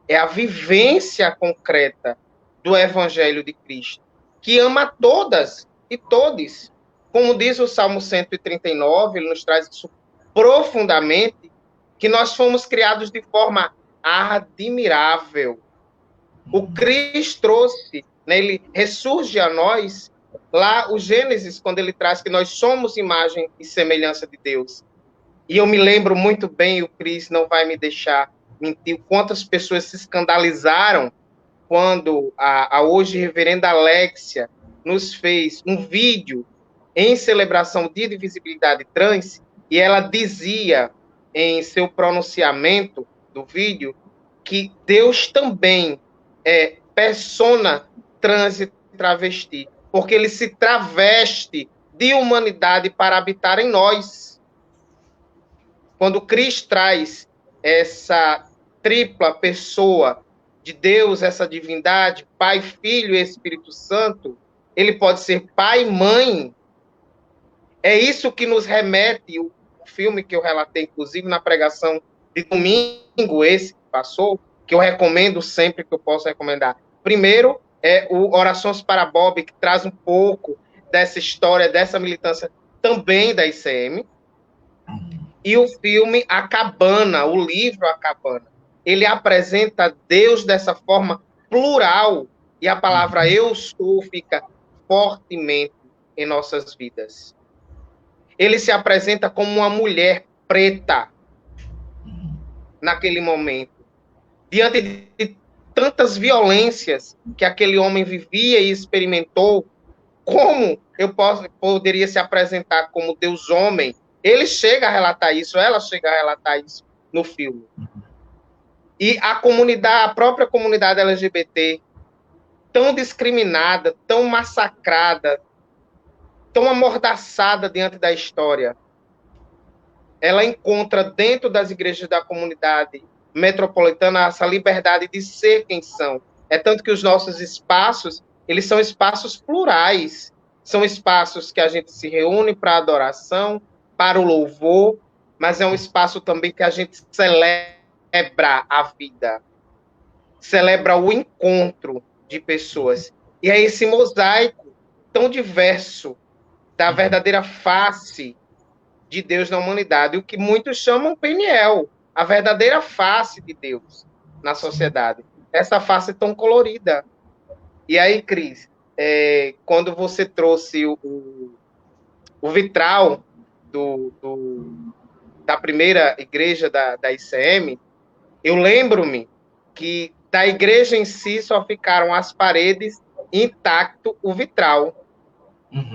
É a vivência concreta do Evangelho de Cristo, que ama todas e todos. Como diz o Salmo 139, ele nos traz isso profundamente, que nós fomos criados de forma admirável. O Cristo trouxe, né, ele ressurge a nós, lá o Gênesis, quando ele traz que nós somos imagem e semelhança de Deus. E eu me lembro muito bem, o Cris não vai me deixar mentir, quantas pessoas se escandalizaram quando a hoje reverenda Alexia nos fez um vídeo em celebração do Dia de Visibilidade Trans, e ela dizia em seu pronunciamento do vídeo que Deus também é persona trans e travesti, porque ele se traveste de humanidade para habitar em nós. Quando Cristo traz essa tripla pessoa de Deus, essa divindade, Pai, Filho e Espírito Santo, ele pode ser pai e mãe. É isso que nos remete o filme que eu relatei, inclusive, na pregação de domingo, esse que passou, que eu recomendo sempre, que eu posso recomendar. Primeiro, é o Orações para Bob, que traz um pouco dessa história, dessa militância também da ICM. E o filme A Cabana, o livro A Cabana. Ele apresenta Deus dessa forma plural, e a palavra eu sou fica fortemente em nossas vidas. Ele se apresenta como uma mulher preta naquele momento, diante de tantas violências que aquele homem vivia e experimentou. Como eu poderia se apresentar como Deus homem? Ele chega a relatar isso, ela chega a relatar isso no filme. E a própria comunidade LGBT, tão discriminada, tão massacrada, tão amordaçada diante da história, ela encontra dentro das igrejas da comunidade metropolitana essa liberdade de ser quem são. É tanto que os nossos espaços, eles são espaços plurais, são espaços que a gente se reúne para adoração, para o louvor, mas é um espaço também que a gente celebra a vida, celebra o encontro de pessoas. E é esse mosaico tão diverso da verdadeira face de Deus na humanidade, o que muitos chamam Peniel, a verdadeira face de Deus na sociedade. Essa face tão colorida. E aí, Cris, quando você trouxe o vitral da primeira igreja da ICM, eu lembro-me que da igreja em si só ficaram as paredes intacto o vitral,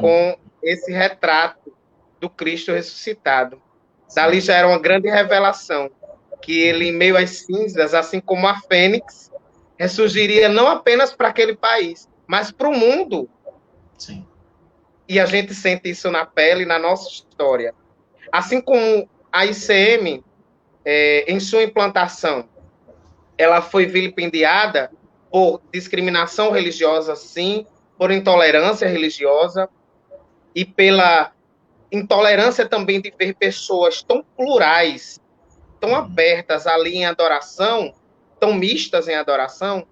com esse retrato do Cristo ressuscitado. Dali já era uma grande revelação, que ele, em meio às cinzas, assim como a fênix, ressurgiria não apenas para aquele país, mas para o mundo. Sim. E a gente sente isso na pele, na nossa história. Assim como a ICM, em sua implantação, ela foi vilipendiada por discriminação religiosa, sim, por intolerância religiosa e pela intolerância também de ver pessoas tão plurais, tão abertas ali em adoração, tão mistas em adoração.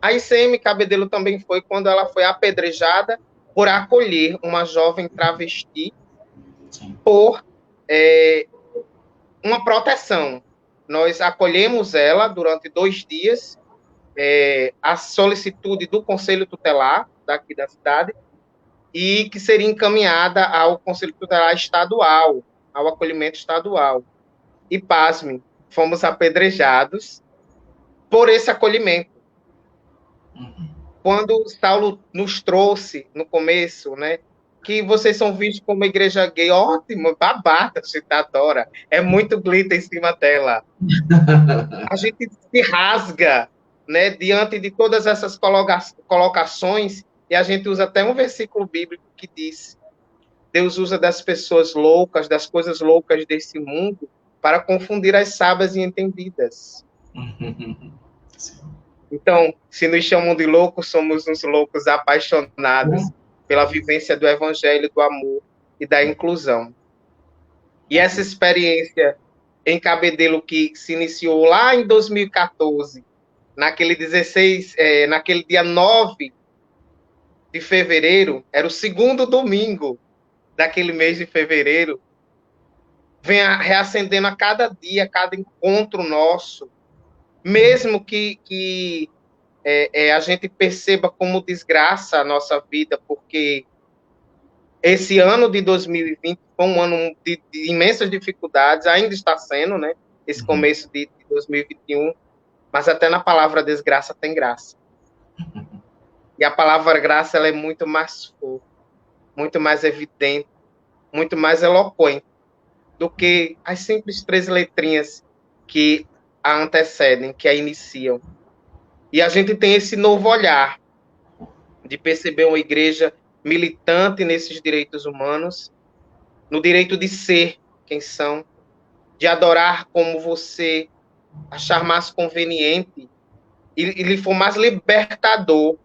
A ICM Cabedelo também foi quando ela foi apedrejada por acolher uma jovem travesti por uma proteção. Nós acolhemos ela durante 2 dias, a solicitude do Conselho Tutelar daqui da cidade, e que seria encaminhada ao Conselho Tutelar Estadual, ao acolhimento estadual. E, pasme, fomos apedrejados por esse acolhimento. Quando Saulo nos trouxe, no começo, né, que vocês são vistos como uma igreja gay, ótimo, babada, a gente adora, é muito glitter em cima dela. A gente se rasga, né, diante de todas essas colocações, e a gente usa até um versículo bíblico que diz: Deus usa das pessoas loucas, das coisas loucas desse mundo, para confundir as sábias e entendidas. Então, se nos chamam de loucos, somos uns loucos apaixonados pela vivência do evangelho, do amor e da inclusão. E essa experiência em Cabedelo, que se iniciou lá em 2014, naquele dia 9 de fevereiro, era o segundo domingo daquele mês de fevereiro, vem reacendendo a cada dia, a cada encontro nosso, mesmo que a gente perceba como desgraça a nossa vida, porque esse ano de 2020 foi um ano de imensas dificuldades, ainda está sendo, né? Esse começo de 2021, mas até na palavra desgraça tem graça. E a palavra graça, ela é muito mais forte, muito mais evidente, muito mais eloquente do que as simples 3 letrinhas que a antecedem, que a iniciam. E a gente tem esse novo olhar de perceber uma igreja militante nesses direitos humanos, no direito de ser quem são, de adorar como você achar mais conveniente e lhe for mais libertador.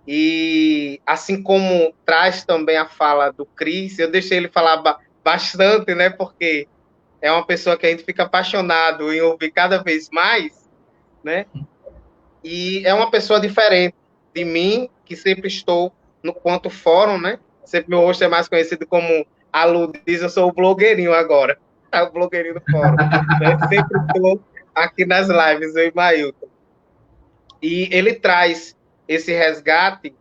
E assim como traz também a fala do Cris, eu deixei ele falar bastante, né? Porque é uma pessoa que a gente fica apaixonado em ouvir cada vez mais, né? E é uma pessoa diferente de mim, que sempre estou no quanto fórum, né? Sempre meu rosto é mais conhecido como a Lu diz, eu sou o blogueirinho agora. É o blogueirinho do fórum. Né? Sempre estou aqui nas lives, eu e Mailton. E ele traz esse resgate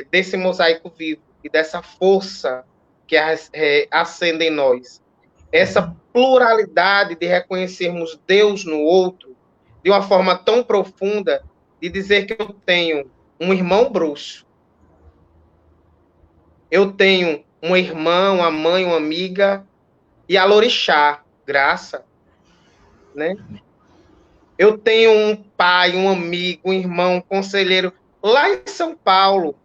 desse mosaico vivo e dessa força que acende em nós. Essa pluralidade de reconhecermos Deus no outro de uma forma tão profunda de dizer que eu tenho um irmão bruxo, eu tenho uma irmã, uma mãe, uma amiga e a Lorixá, graça, né? Eu tenho um pai, um amigo, um irmão, um conselheiro lá em São Paulo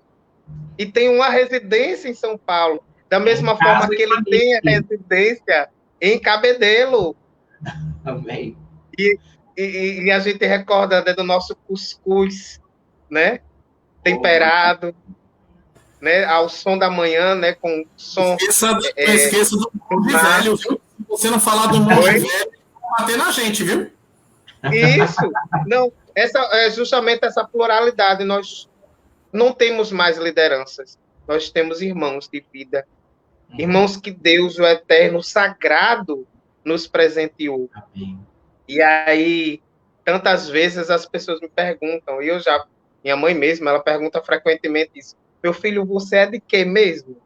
e tem uma residência em São Paulo, da mesma forma que ele tem a residência em Cabedelo. Amém. E a gente recorda, né, do nosso cuscuz, né? Temperado, né? Ao som da manhã, né? Com som. Não esqueça do monge velho, viu? Se você não falar do monge velho, vai bater na gente, viu? Isso. Não, justamente essa pluralidade. Nós não temos mais lideranças. Nós temos irmãos de vida. Irmãos que Deus, o eterno, o sagrado, nos presenteou. Amém. E aí, tantas vezes as pessoas me perguntam, e minha mãe mesmo, ela pergunta frequentemente isso, meu filho, você é de quê mesmo?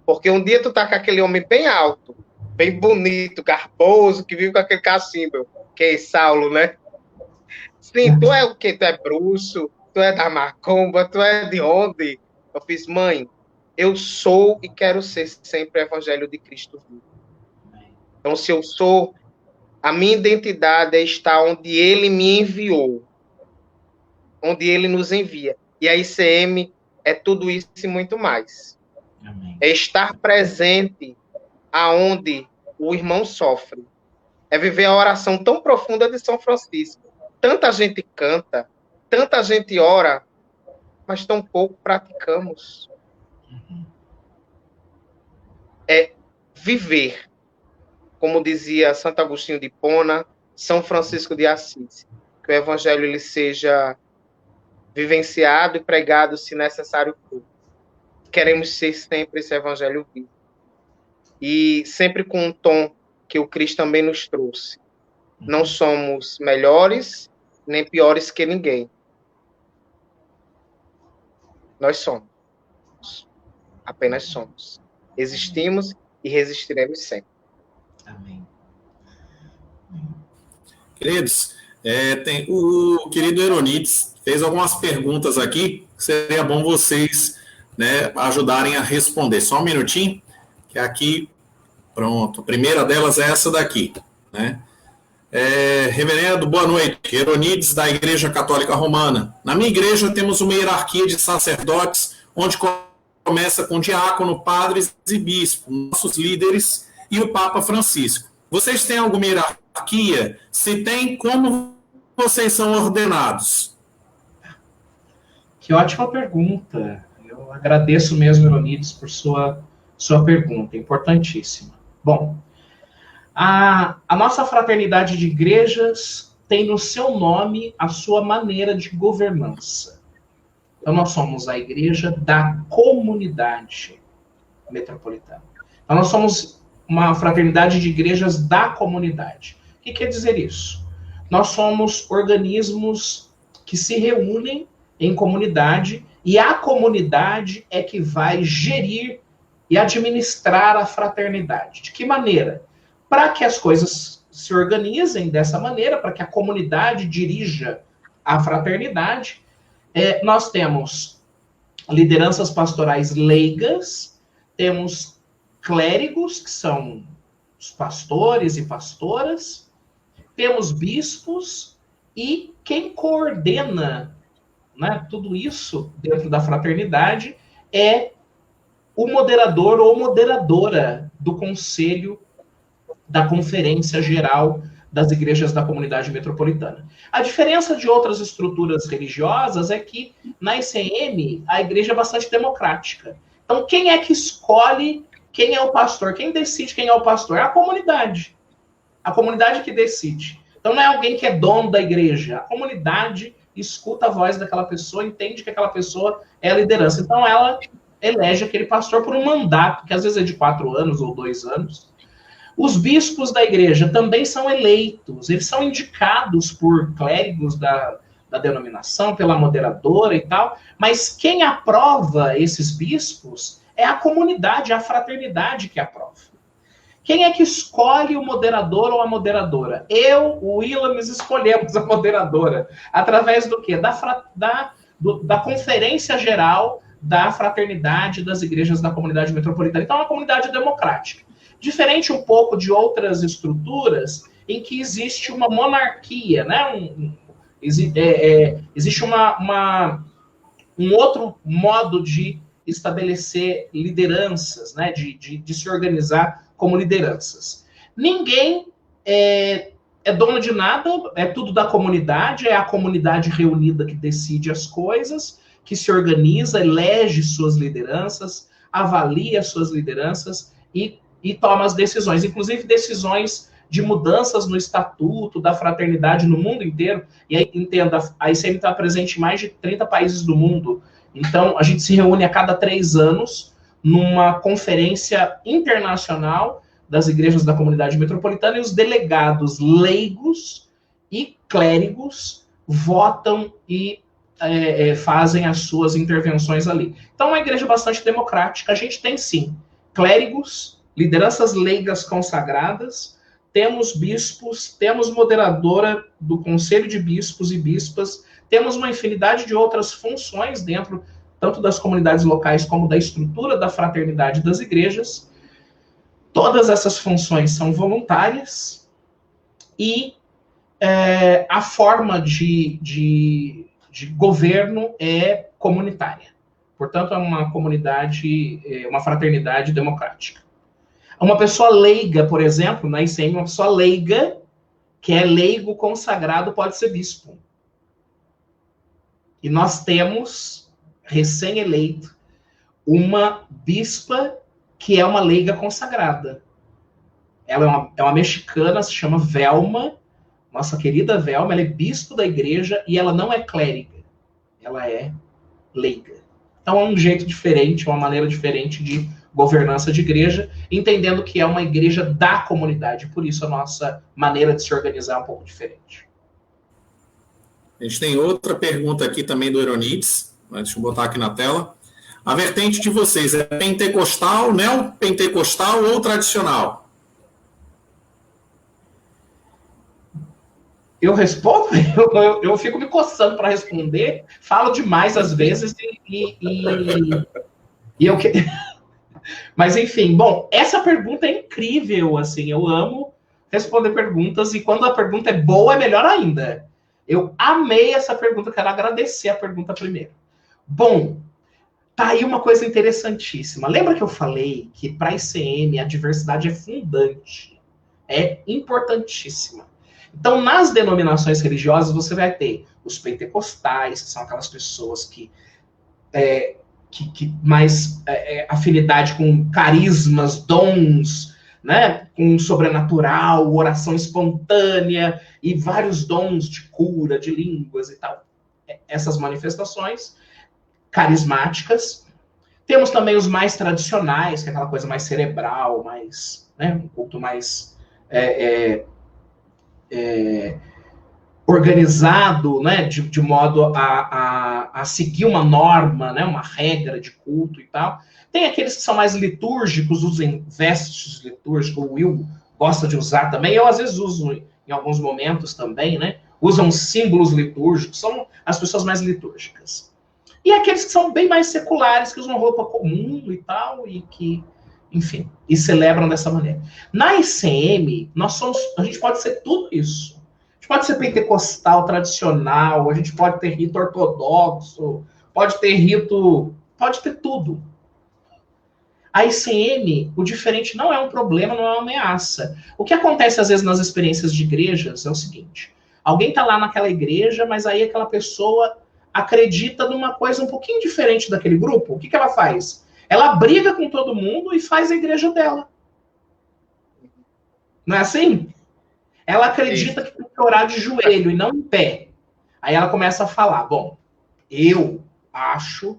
Porque um dia tu tá com aquele homem bem alto, bem bonito, garboso, que vive com aquele cacimbo, que é Saulo, né? Sim, tu é o quê? Tu é bruxo? Tu é da macumba? Tu é de onde? Eu fiz, mãe, eu sou e quero ser sempre o evangelho de Cristo vivo. Então, se eu sou, a minha identidade é estar onde ele me enviou, onde ele nos envia. E a ICM é tudo isso e muito mais. Amém. É estar presente aonde o irmão sofre. É viver a oração tão profunda de São Francisco. Tanta gente canta, tanta gente ora, mas tão pouco praticamos. É viver, como dizia Santo Agostinho de Hipona, São Francisco de Assis, que o evangelho ele seja vivenciado e pregado, se necessário for. Queremos ser sempre esse evangelho vivo. E sempre com um tom que o Cristo também nos trouxe. Não somos melhores nem piores que ninguém. Nós somos. Apenas somos. Existimos e resistiremos sempre. Amém. Queridos, tem o querido Eronides fez algumas perguntas aqui, que seria bom vocês, né, ajudarem a responder. Só um minutinho, que aqui, pronto, a primeira delas é essa daqui, né? Reverendo, boa noite. Eronides, da Igreja Católica Romana. Na minha igreja temos uma hierarquia de sacerdotes, onde começa com diácono, padres e bispos, nossos líderes, e o Papa Francisco. Vocês têm alguma hierarquia? Se tem, como vocês são ordenados? Que ótima pergunta. Eu agradeço mesmo, Eronides, por sua pergunta, importantíssima. Bom, a nossa fraternidade de igrejas tem no seu nome a sua maneira de governança. Então, nós somos a igreja da comunidade metropolitana. Então, nós somos uma fraternidade de igrejas da comunidade. O que quer dizer isso? Nós somos organismos que se reúnem em comunidade e a comunidade é que vai gerir e administrar a fraternidade. De que maneira? Para que as coisas se organizem dessa maneira, para que a comunidade dirija a fraternidade, nós temos lideranças pastorais leigas, temos clérigos, que são os pastores e pastoras, temos bispos, e quem coordena, né, tudo isso dentro da fraternidade é o moderador ou moderadora do conselho da Conferência Geral das Igrejas da Comunidade Metropolitana. A diferença de outras estruturas religiosas é que na ICM a igreja é bastante democrática. Então, quem é que escolhe quem é o pastor? Quem decide quem é o pastor? É a comunidade. A comunidade que decide. Então, não é alguém que é dono da igreja. A comunidade escuta a voz daquela pessoa, entende que aquela pessoa é a liderança. Então, ela elege aquele pastor por um mandato, que às vezes é de 4 anos ou 2 anos. Os bispos da igreja também são eleitos. Eles são indicados por clérigos da denominação, pela moderadora e tal. Mas quem aprova esses bispos é a comunidade, a fraternidade que aprova. Quem é que escolhe o moderador ou a moderadora? Eu, o Willames, escolhemos a moderadora. Através do quê? Da Conferência Geral da Fraternidade das Igrejas da Comunidade Metropolitana. Então, é uma comunidade democrática. Diferente um pouco de outras estruturas em que existe uma monarquia, né? Existe um outro modo de estabelecer lideranças, né? De se organizar como lideranças. Ninguém é dono de nada, é tudo da comunidade, é a comunidade reunida que decide as coisas, que se organiza, elege suas lideranças, avalia suas lideranças e toma as decisões, inclusive decisões de mudanças no estatuto da fraternidade no mundo inteiro. E aí, entenda, a ICM está presente em mais de 30 países do mundo. Então, a gente se reúne a cada 3 anos numa conferência internacional das igrejas da comunidade metropolitana, e os delegados leigos e clérigos votam e fazem as suas intervenções ali. Então, é uma igreja bastante democrática. A gente tem, sim, clérigos, lideranças leigas consagradas, temos bispos, temos moderadora do Conselho de Bispos e Bispas, temos uma infinidade de outras funções dentro tanto das comunidades locais como da estrutura da fraternidade das igrejas. Todas essas funções são voluntárias e a forma de governo é comunitária. Portanto, é uma comunidade, uma fraternidade democrática. Uma pessoa leiga, por exemplo, na ICM, uma pessoa leiga, que é leigo consagrado, pode ser bispo. E nós temos, recém-eleito, uma bispa que é uma leiga consagrada. Ela é uma mexicana, se chama Velma, nossa querida Velma, ela é bispo da igreja e ela não é clériga, ela é leiga. Então é um jeito diferente, uma maneira diferente de governança de igreja, entendendo que é uma igreja da comunidade, por isso a nossa maneira de se organizar é um pouco diferente. A gente tem outra pergunta aqui também do Euronides, deixa eu botar aqui na tela. A vertente de vocês é pentecostal, neopentecostal ou tradicional? Eu respondo? Eu fico me coçando para responder, falo demais às vezes e eu que... Mas, enfim, bom, essa pergunta é incrível, assim, eu amo responder perguntas, e quando a pergunta é boa, é melhor ainda. Eu amei essa pergunta, quero agradecer a pergunta primeiro. Bom, tá aí uma coisa interessantíssima. Lembra que eu falei que para a ICM a diversidade é fundante, é importantíssima. Então, nas denominações religiosas, você vai ter os pentecostais, que são aquelas pessoas que mais afinidade com carismas, dons, né, com sobrenatural, oração espontânea e vários dons de cura, de línguas e tal. Essas manifestações carismáticas. Temos também os mais tradicionais, que é aquela coisa mais cerebral, mais, né, um culto mais organizado, né, de modo a seguir uma norma, né, uma regra de culto e tal. Tem aqueles que são mais litúrgicos, usam vestes litúrgicos, o Will gosta de usar também, eu às vezes uso em alguns momentos também, né, usam símbolos litúrgicos, são as pessoas mais litúrgicas. E aqueles que são bem mais seculares, que usam roupa comum e tal, e que enfim, e celebram dessa maneira. Na ICM, a gente pode ser tudo isso. A gente pode ser pentecostal, tradicional, a gente pode ter rito ortodoxo, pode ter tudo. A ICM, o diferente não é um problema, não é uma ameaça. O que acontece às vezes nas experiências de igrejas é o seguinte: alguém está lá naquela igreja, mas aí aquela pessoa acredita numa coisa um pouquinho diferente daquele grupo. O que ela faz? Ela briga com todo mundo e faz a igreja dela. Não é assim? Ela acredita que tem que orar de joelho e não em pé. Aí ela começa a falar: bom, eu acho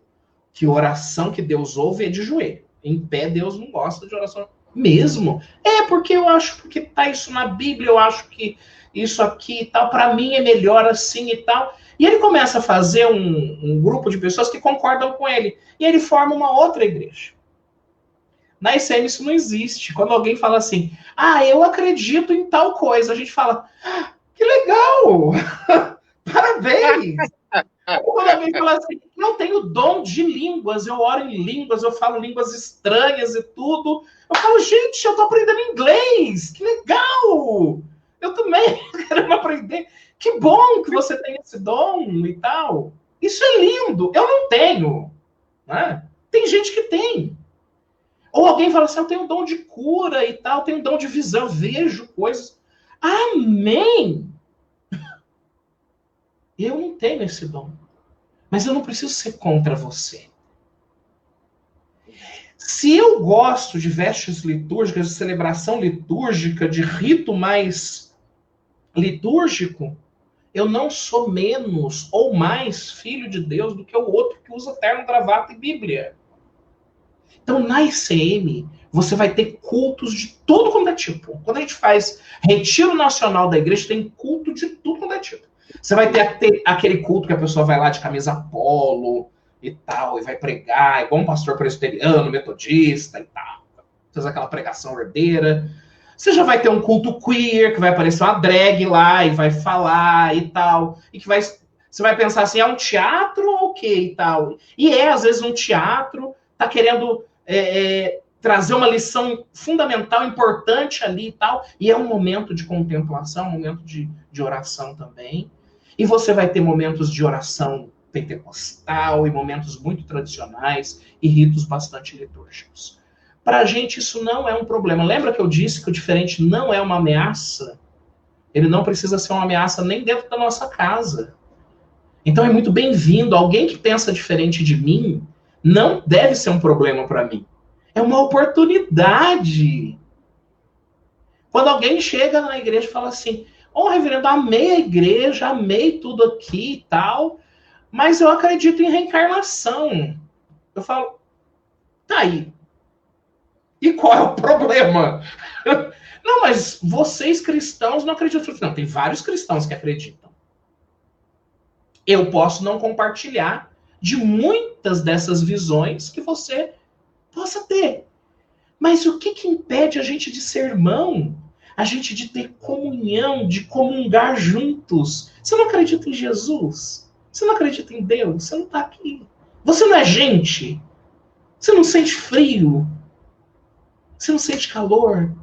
que oração que Deus ouve é de joelho. Em pé, Deus não gosta de oração mesmo. Porque eu acho, porque tá isso na Bíblia, eu acho que isso aqui e tal, para mim é melhor assim e tal. E ele começa a fazer um grupo de pessoas que concordam com ele. E ele forma uma outra igreja. Na ICM isso não existe. Quando alguém fala assim, eu acredito em tal coisa, a gente fala, que legal! Parabéns! Ou quando alguém fala assim, não tenho dom de línguas, eu oro em línguas, eu falo línguas estranhas e tudo. Eu falo, gente, eu tô aprendendo inglês, que legal! Eu também quero aprender. Que bom que você tem esse dom e tal. Isso é lindo. Eu não tenho. Né? Tem gente que tem. Ou alguém fala assim, eu tenho dom de cura e tal, tenho dom de visão, eu vejo coisas. Amém! Eu não tenho esse dom. Mas eu não preciso ser contra você. Se eu gosto de vestes litúrgicas, de celebração litúrgica, de rito mais litúrgico, eu não sou menos ou mais filho de Deus do que o outro que usa terno, gravata e Bíblia. Então, na ICM, você vai ter cultos de tudo quanto é tipo. Quando a gente faz retiro nacional da igreja, tem culto de tudo quanto é tipo. Você vai ter aquele culto que a pessoa vai lá de camisa polo e tal, e vai pregar, igual um pastor presbiteriano, metodista e tal. Faz aquela pregação herdeira. Você já vai ter um culto queer, que vai aparecer uma drag lá e vai falar e tal. E que você vai pensar assim, é um teatro ou o quê e tal? E às vezes, um teatro tá querendo trazer uma lição fundamental, importante ali e tal. E é um momento de contemplação, um momento de oração também. E você vai ter momentos de oração pentecostal e momentos muito tradicionais e ritos bastante litúrgicos. Para a gente isso não é um problema. Lembra que eu disse que o diferente não é uma ameaça? Ele não precisa ser uma ameaça nem dentro da nossa casa. Então é muito bem-vindo. Alguém que pensa diferente de mim não deve ser um problema para mim. É uma oportunidade. Quando alguém chega na igreja e fala assim, reverendo, amei a igreja, amei tudo aqui e tal, mas eu acredito em reencarnação. Eu falo, tá aí. E qual é o problema? Não, mas vocês cristãos não acreditam. Não, tem vários cristãos que acreditam. Eu posso não compartilhar de muitas dessas visões que você possa ter. Mas o que impede a gente de ser irmão? A gente de ter comunhão, de comungar juntos. Você não acredita em Jesus? Você não acredita em Deus? Você não está aqui. Você não é gente? Você não sente frio? Você não sente calor?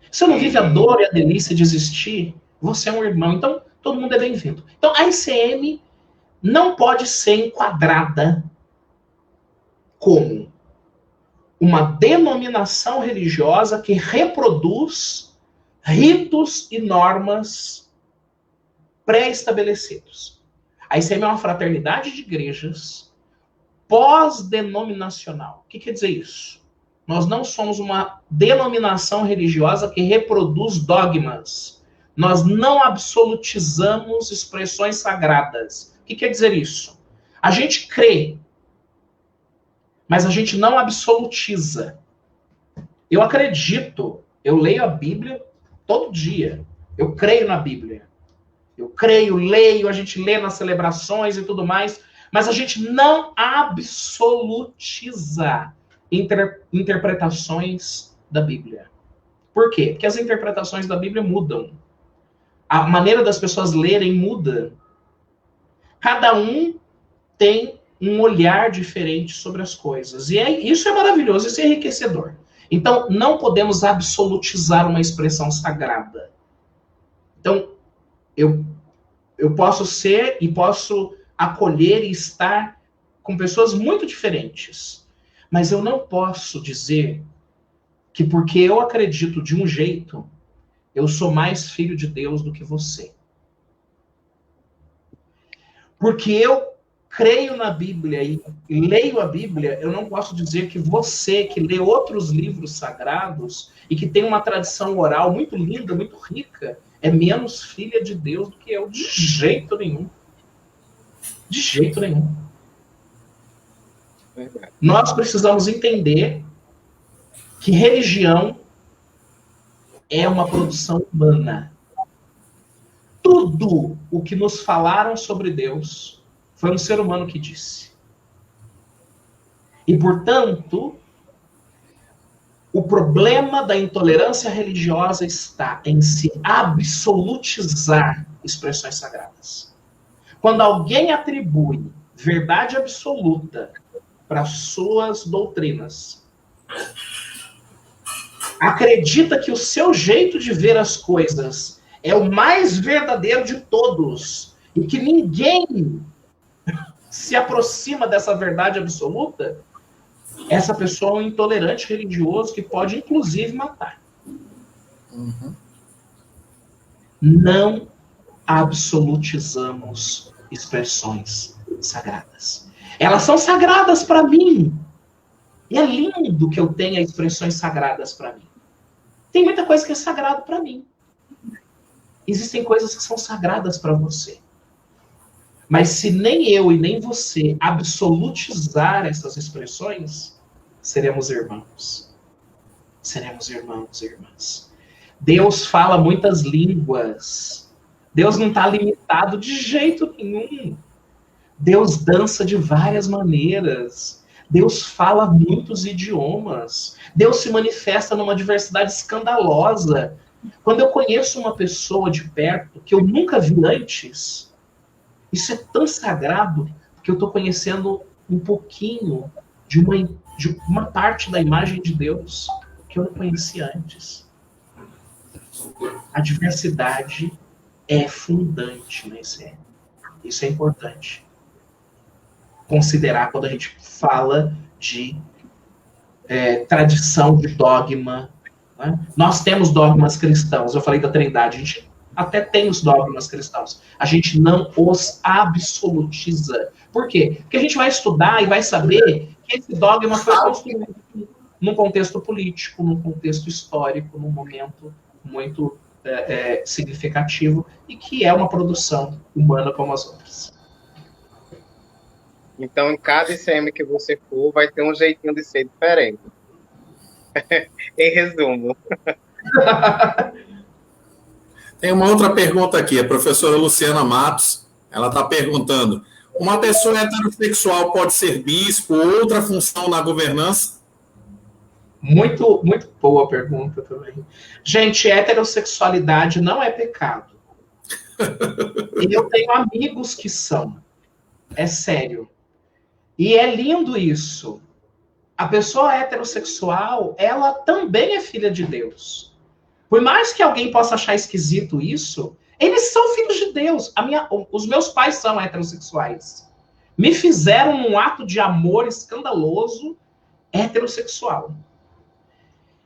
Você não vive a dor e a delícia de existir? Você é um irmão. Então, todo mundo é bem-vindo. Então, a ICM não pode ser enquadrada como uma denominação religiosa que reproduz ritos e normas pré-estabelecidos. A ICM é uma fraternidade de igrejas pós-denominacional. O que quer dizer isso? Nós não somos uma denominação religiosa que reproduz dogmas. Nós não absolutizamos expressões sagradas. O que quer dizer isso? A gente crê, mas a gente não absolutiza. Eu acredito, eu leio a Bíblia todo dia. Eu creio na Bíblia. Eu creio, leio, a gente lê nas celebrações e tudo mais, mas a gente não absolutiza interpretações da Bíblia. Por quê? Porque as interpretações da Bíblia mudam. A maneira das pessoas lerem muda. Cada um tem um olhar diferente sobre as coisas. E isso é maravilhoso, isso é enriquecedor. Então, não podemos absolutizar uma expressão sagrada. Então, eu posso ser e posso acolher e estar com pessoas muito diferentes. Mas eu não posso dizer que porque eu acredito de um jeito, eu sou mais filho de Deus do que você. Porque eu creio na Bíblia e leio a Bíblia, eu não posso dizer que você, que lê outros livros sagrados e que tem uma tradição oral muito linda, muito rica, é menos filha de Deus do que eu. De jeito nenhum. De jeito nenhum. Nós precisamos entender que religião é uma produção humana. Tudo o que nos falaram sobre Deus foi um ser humano que disse. E, portanto, o problema da intolerância religiosa está em se absolutizar expressões sagradas. Quando alguém atribui verdade absoluta para suas doutrinas, acredita que o seu jeito de ver as coisas é o mais verdadeiro de todos e que ninguém se aproxima dessa verdade absoluta, essa pessoa é um intolerante religioso que pode, inclusive, matar. Uhum. Não absolutizamos expressões sagradas. Elas são sagradas para mim. E é lindo que eu tenha expressões sagradas para mim. Tem muita coisa que é sagrado para mim. Existem coisas que são sagradas para você. Mas se nem eu e nem você absolutizar essas expressões, seremos irmãos. Seremos irmãos e irmãs. Deus fala muitas línguas. Deus não está limitado de jeito nenhum. Deus dança de várias maneiras. Deus fala muitos idiomas. Deus se manifesta numa diversidade escandalosa. Quando eu conheço uma pessoa de perto que eu nunca vi antes, isso é tão sagrado que eu estou conhecendo um pouquinho de uma parte da imagem de Deus que eu não conhecia antes. A diversidade é fundante na ICM. Isso é importante considerar quando a gente fala de tradição de dogma. Né? Nós temos dogmas cristãos. Eu falei da Trindade. A gente até tem os dogmas cristãos. A gente não os absolutiza. Por quê? Porque a gente vai estudar e vai saber que esse dogma foi construído num contexto político, num contexto histórico, num momento muito significativo e que é uma produção humana como as outras. Então, em cada ICM que você for, vai ter um jeitinho de ser diferente. Em resumo. Tem uma outra pergunta aqui, a professora Luciana Matos, ela está perguntando, uma pessoa heterossexual pode ser bispo ou outra função na governança? Muito, muito boa pergunta também. Gente, heterossexualidade não é pecado. E eu tenho amigos que são. É sério. E é lindo isso. A pessoa heterossexual, ela também é filha de Deus. Por mais que alguém possa achar esquisito isso, eles são filhos de Deus. Os meus pais são heterossexuais. Me fizeram um ato de amor escandaloso heterossexual.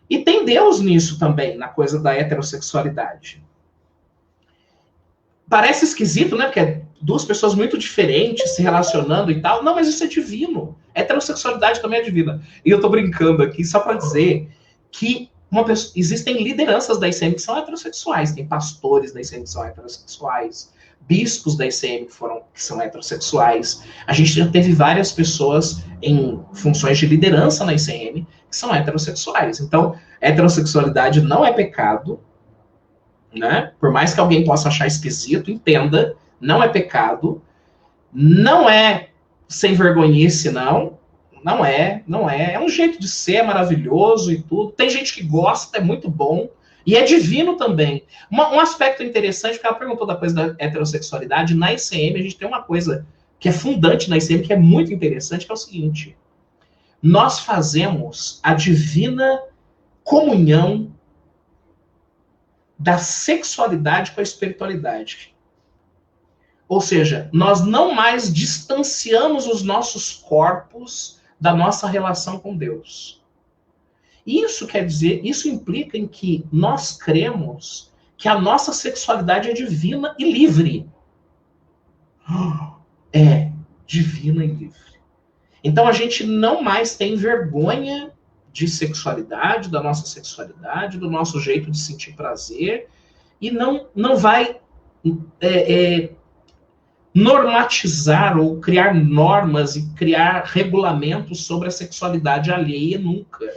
E tem Deus nisso também, na coisa da heterossexualidade. Parece esquisito, né? Porque é duas pessoas muito diferentes se relacionando e tal. Não, mas isso é divino. Heterossexualidade também é divina. E eu tô brincando aqui só para dizer que existem lideranças da ICM que são heterossexuais. Tem pastores da ICM que são heterossexuais. Bispos da ICM que são heterossexuais. A gente já teve várias pessoas em funções de liderança na ICM que são heterossexuais. Então, heterossexualidade não é pecado, né? Por mais que alguém possa achar esquisito, entenda, não é pecado, não é sem vergonhice, não é, é um jeito de ser, é maravilhoso e tudo, tem gente que gosta, é muito bom, e é divino também. Um aspecto interessante, porque ela perguntou da coisa da heterossexualidade, na ICM a gente tem uma coisa que é fundante na ICM, que é muito interessante, que é o seguinte: nós fazemos a divina comunhão da sexualidade com a espiritualidade. Ou seja, nós não mais distanciamos os nossos corpos da nossa relação com Deus. Isso quer dizer, isso implica em que nós cremos que a nossa sexualidade é divina e livre. É divina e livre. Então a gente não mais tem vergonha de sexualidade, da nossa sexualidade, do nosso jeito de sentir prazer, e não vai normatizar ou criar normas e criar regulamentos sobre a sexualidade alheia nunca.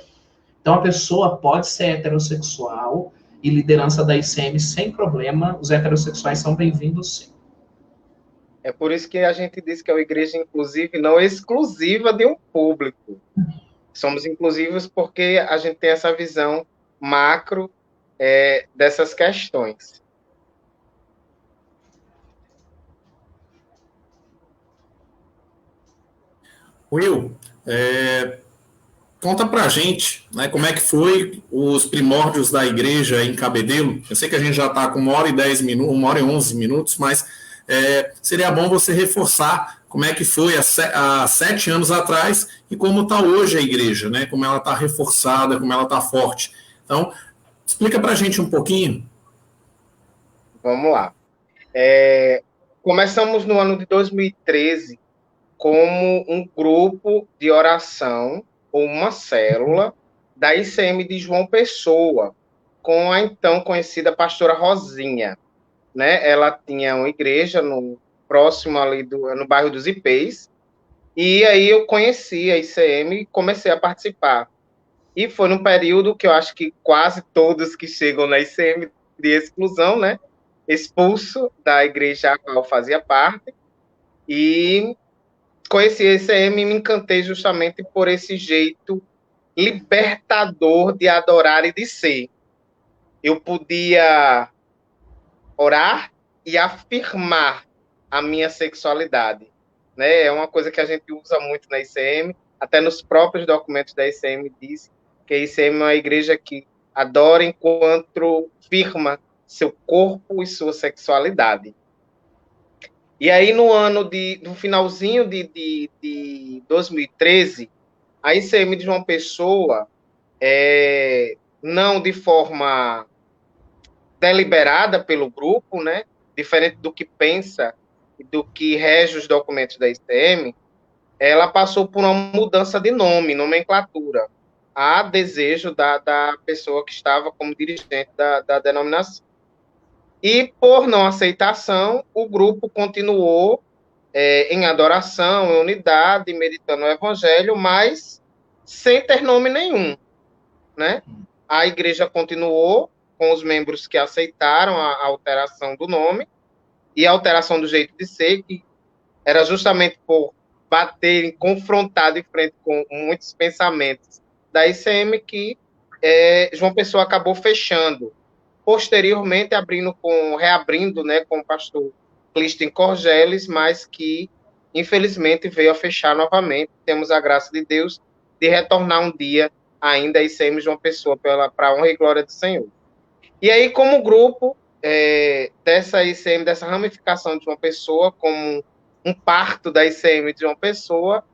Então a pessoa pode ser heterossexual e liderança da ICM sem problema, os heterossexuais são bem-vindos sim. É por isso que a gente diz que é uma igreja inclusiva e não exclusiva de um público. Somos inclusivos porque a gente tem essa visão macro dessas questões. Will, conta pra gente, né, como é que foi os primórdios da igreja em Cabedelo. Eu sei que a gente já está com 1h10 minutos, 1h11 minutos, mas seria bom você reforçar como é que foi há 7 anos atrás e como está hoje a igreja, né? Como ela está reforçada, como ela está forte. Então, explica para a gente um pouquinho. Vamos lá. Começamos no ano de 2013 como um grupo de oração ou uma célula da ICM de João Pessoa, com a então conhecida pastora Rosinha. Né? Ela tinha uma igreja próximo ali no bairro dos Ipês, e aí eu conheci a ICM e comecei a participar. E foi num período que eu acho que quase todos que chegam na ICM de exclusão, né? Expulso da igreja a qual fazia parte, e conheci a ICM e me encantei justamente por esse jeito libertador de adorar e de ser. Eu podia orar e afirmar a minha sexualidade, né? É uma coisa que a gente usa muito na ICM, até nos próprios documentos da ICM diz que a ICM é uma igreja que adora enquanto firma seu corpo e sua sexualidade. E aí no finalzinho de 2013, a ICM de João Pessoa, não de forma deliberada pelo grupo, né? Diferente do que pensa e do que rege os documentos da ICM, ela passou por uma mudança de nome, nomenclatura, a desejo da pessoa que estava como dirigente da denominação. E, por não aceitação, o grupo continuou em adoração, em unidade, meditando o evangelho, mas sem ter nome nenhum, né? A igreja continuou com os membros que aceitaram a alteração do nome e a alteração do jeito de ser, que era justamente por bater, confrontar de frente com muitos pensamentos da ICM que João Pessoa acabou fechando. Posteriormente, reabrindo, né, com o pastor Cliston Corgeles, mas que, infelizmente, veio a fechar novamente. Temos a graça de Deus de retornar um dia ainda a ICM João Pessoa, para a honra e glória do Senhor. E aí, como grupo dessa ICM, dessa ramificação de João Pessoa, como um parto da ICM de João Pessoa,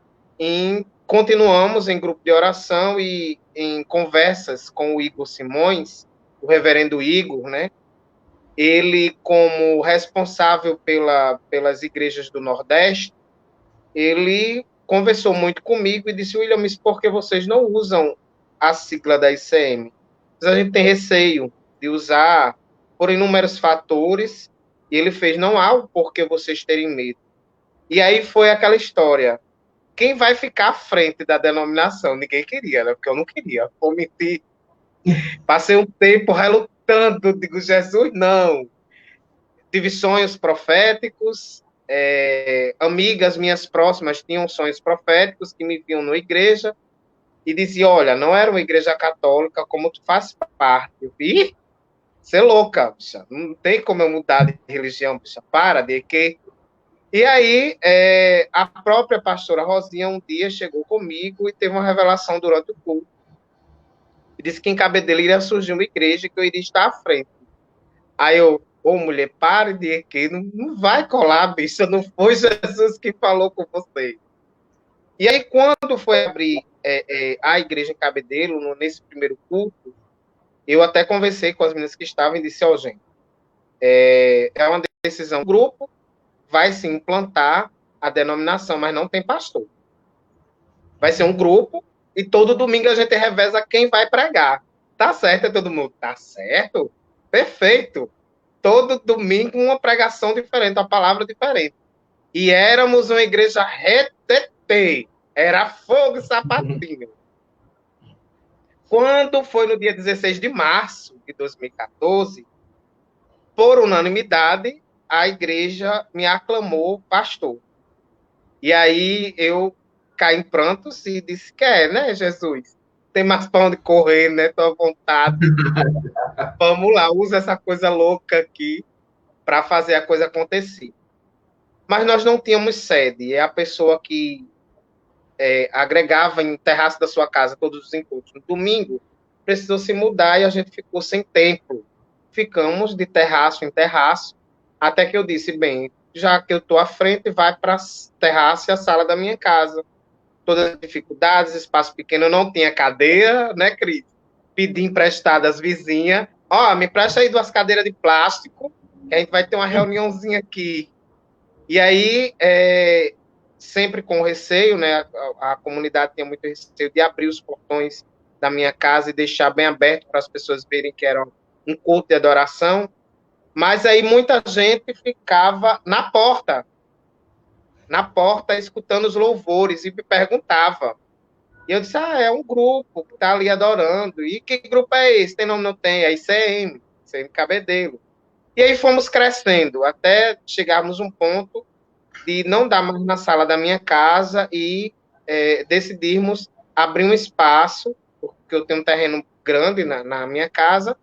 continuamos em grupo de oração e em conversas com o Igor Simões, o reverendo Igor, né? Ele, como responsável pelas igrejas do Nordeste, ele conversou muito comigo e disse: William, por que vocês não usam a sigla da ICM? A gente tem receio de usar por inúmeros fatores, e ele fez: não há o porquê vocês terem medo. E aí foi aquela história: quem vai ficar à frente da denominação? Ninguém queria, né? Porque eu não queria omitir. Passei um tempo relutando, digo: Jesus, não. Tive sonhos proféticos, amigas minhas próximas tinham sonhos proféticos que me viam na igreja e diziam: olha, não era uma igreja católica como tu faz parte. Eu vi, você é louca, bicha. Não tem como eu mudar de religião, bicha. Para, de que? E aí, a própria pastora Rosinha um dia chegou comigo e teve uma revelação durante o culto. E disse que em Cabedelo iria surgir uma igreja que eu iria estar à frente. Aí eu, mulher, pare de aqui, não vai colar, bicho, não foi Jesus que falou com você. E aí, quando foi abrir a igreja em Cabedelo, nesse primeiro culto, eu até conversei com as meninas que estavam e disse, gente, é uma decisão do grupo, vai se implantar a denominação, mas não tem pastor. Vai ser um grupo e todo domingo a gente reveza quem vai pregar. Tá certo, todo mundo? Tá certo? Perfeito. Todo domingo uma pregação diferente, uma palavra diferente. E éramos uma igreja retetê. Era fogo e sapatinho. Quando foi no dia 16 de março de 2014, por unanimidade, a igreja me aclamou pastor. E aí eu caí em prantos e disse, né, Jesus? Tem mais pra onde correr, né? Tô à vontade. Vamos lá, usa essa coisa louca aqui para fazer a coisa acontecer. Mas nós não tínhamos sede. É a pessoa que agregava em terraço da sua casa todos os encontros. No domingo, precisou se mudar e a gente ficou sem tempo. Ficamos de terraço em terraço, até que eu disse, bem, já que eu estou à frente, vai para terraço e a sala da minha casa. Todas as dificuldades, espaço pequeno, eu não tinha cadeira, né, Cris? Pedi emprestado às vizinhas. Me empresta aí 2 cadeiras de plástico, que a gente vai ter uma reuniãozinha aqui. E aí, sempre com receio, né? A comunidade tinha muito receio de abrir os portões da minha casa e deixar bem aberto para as pessoas verem que era um culto de adoração. Mas aí muita gente ficava na porta, escutando os louvores e me perguntava. E eu disse, é um grupo que está ali adorando. E que grupo é esse? Tem nome? Não tem? É ICM Cabedelo. E aí fomos crescendo, até chegarmos a um ponto de não dar mais na sala da minha casa e decidirmos abrir um espaço, porque eu tenho um terreno grande na minha casa,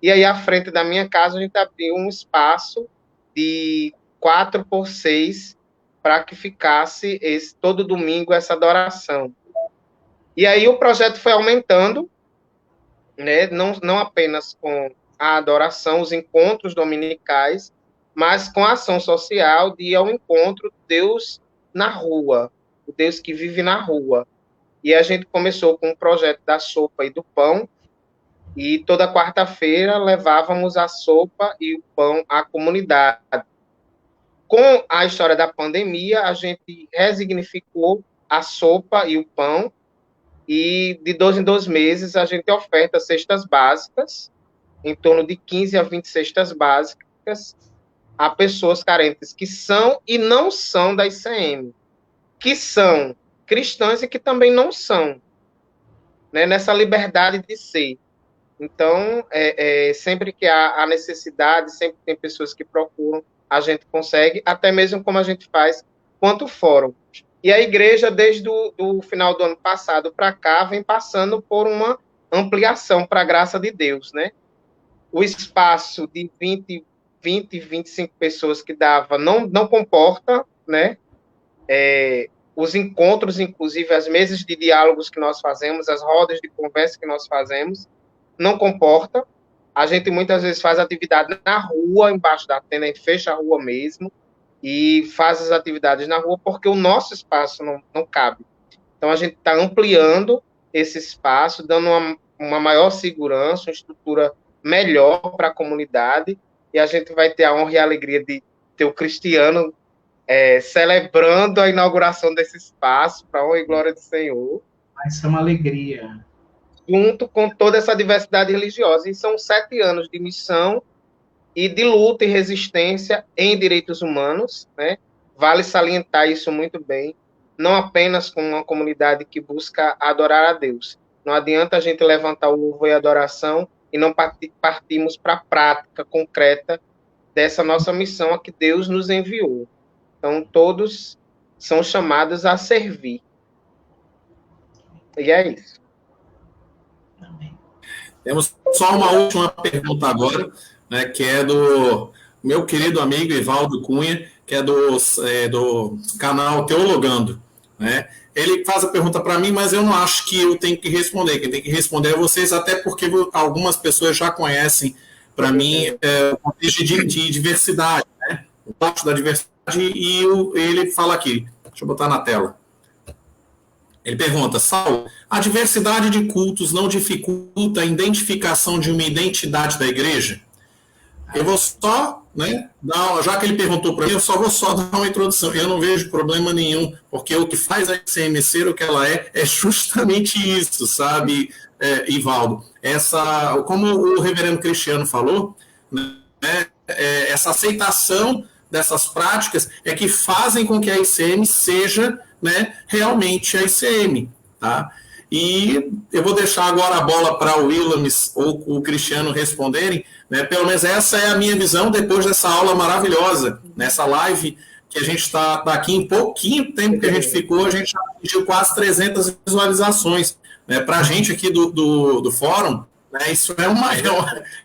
e aí à frente da minha casa a gente abriu um espaço de 4x6 para que ficasse todo domingo essa adoração. E aí o projeto foi aumentando, né, não apenas com a adoração, os encontros dominicais, mas com a ação social de ir ao encontro de Deus na rua, o Deus que vive na rua. E a gente começou com o projeto da sopa e do pão, e toda quarta-feira levávamos a sopa e o pão à comunidade. Com a história da pandemia, a gente resignificou a sopa e o pão, e de 2 em 2 meses a gente oferta cestas básicas, em torno de 15 a 20 cestas básicas, a pessoas carentes que são e não são da ICM, que são cristãs e que também não são, né, nessa liberdade de ser. Então, sempre que há necessidade, sempre tem pessoas que procuram, a gente consegue, até mesmo como a gente faz quanto fórum. E a igreja, desde o final do ano passado para cá, vem passando por uma ampliação para a graça de Deus, né? O espaço de 20, 25 pessoas que dava não comporta, né? Os encontros, inclusive as mesas de diálogos que nós fazemos, as rodas de conversa que nós fazemos, não comporta. A gente muitas vezes faz atividade na rua, embaixo da tenda, a gente fecha a rua mesmo e faz as atividades na rua porque o nosso espaço não cabe. Então, a gente está ampliando esse espaço, dando uma maior segurança, uma estrutura melhor para a comunidade, e a gente vai ter a honra e a alegria de ter o Cristiano celebrando a inauguração desse espaço, para a honra e glória do Senhor. Vai ser uma alegria. Junto com toda essa diversidade religiosa. E são 7 anos de missão e de luta e resistência em direitos humanos, né? Vale salientar isso muito bem, não apenas com uma comunidade que busca adorar a Deus. Não adianta a gente levantar o louvor e a adoração e não partirmos para a prática concreta dessa nossa missão a que Deus nos enviou. Então, todos são chamados a servir. E é isso. Temos só uma última pergunta agora, né, que é do meu querido amigo Ivaldo Cunha, que é do canal Teologando, né? Ele faz a pergunta para mim, mas eu não acho que eu tenho que responder. Quem tem que responder é vocês, até porque algumas pessoas já conhecem, para mim, o contexto de diversidade, né? O parte da diversidade, e ele fala aqui, deixa eu botar na tela. Ele pergunta, Saulo, a diversidade de cultos não dificulta a identificação de uma identidade da igreja? Eu vou só, né, já que ele perguntou para mim, eu só vou dar uma introdução. Eu não vejo problema nenhum, porque o que faz a ICM ser o que ela é justamente isso, sabe, Ivaldo? Como o reverendo Cristiano falou, né, essa aceitação dessas práticas é que fazem com que a ICM seja, né, realmente a ICM, tá? E eu vou deixar agora a bola para o Williams ou o Cristiano responderem, né? Pelo menos essa é a minha visão depois dessa aula maravilhosa, nessa live que a gente está aqui em pouquinho tempo que a gente ficou, a gente já atingiu quase 300 visualizações, né? Para a gente aqui do fórum, né? Isso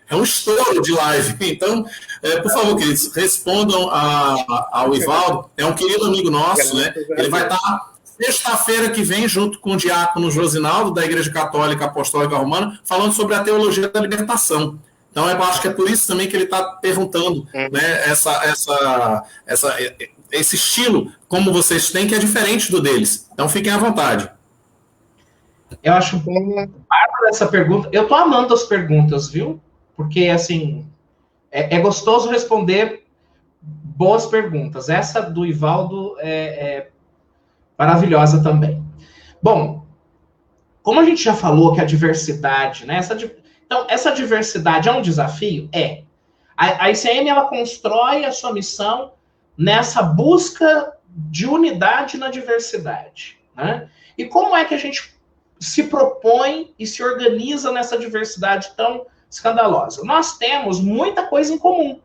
é um estouro de live. Então, por favor, queridos, respondam ao Ivaldo, é um querido amigo nosso, né? Ele vai estar sexta-feira que vem, junto com o diácono Josinaldo, da Igreja Católica Apostólica Romana, falando sobre a teologia da libertação. Então, eu acho que é por isso também que ele está perguntando, né, esse estilo, como vocês têm, que é diferente do deles. Então, fiquem à vontade. Eu acho bárbaro essa pergunta. Eu estou amando as perguntas, viu? Porque, assim, é gostoso responder boas perguntas. Essa do Ivaldo é maravilhosa também. Bom, como a gente já falou que a diversidade, né? Então, essa diversidade é um desafio? É. A ICM, ela constrói a sua missão nessa busca de unidade na diversidade, né? E como é que a gente se propõe e se organiza nessa diversidade tão escandalosa? Nós temos muita coisa em comum.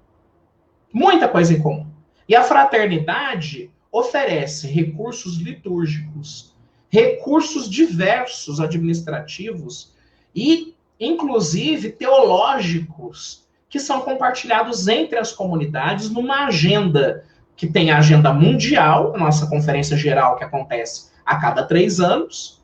Muita coisa em comum. E a fraternidade oferece recursos litúrgicos, recursos diversos administrativos e, inclusive, teológicos, que são compartilhados entre as comunidades numa agenda que tem a agenda mundial, a nossa conferência geral que acontece a cada 3 anos.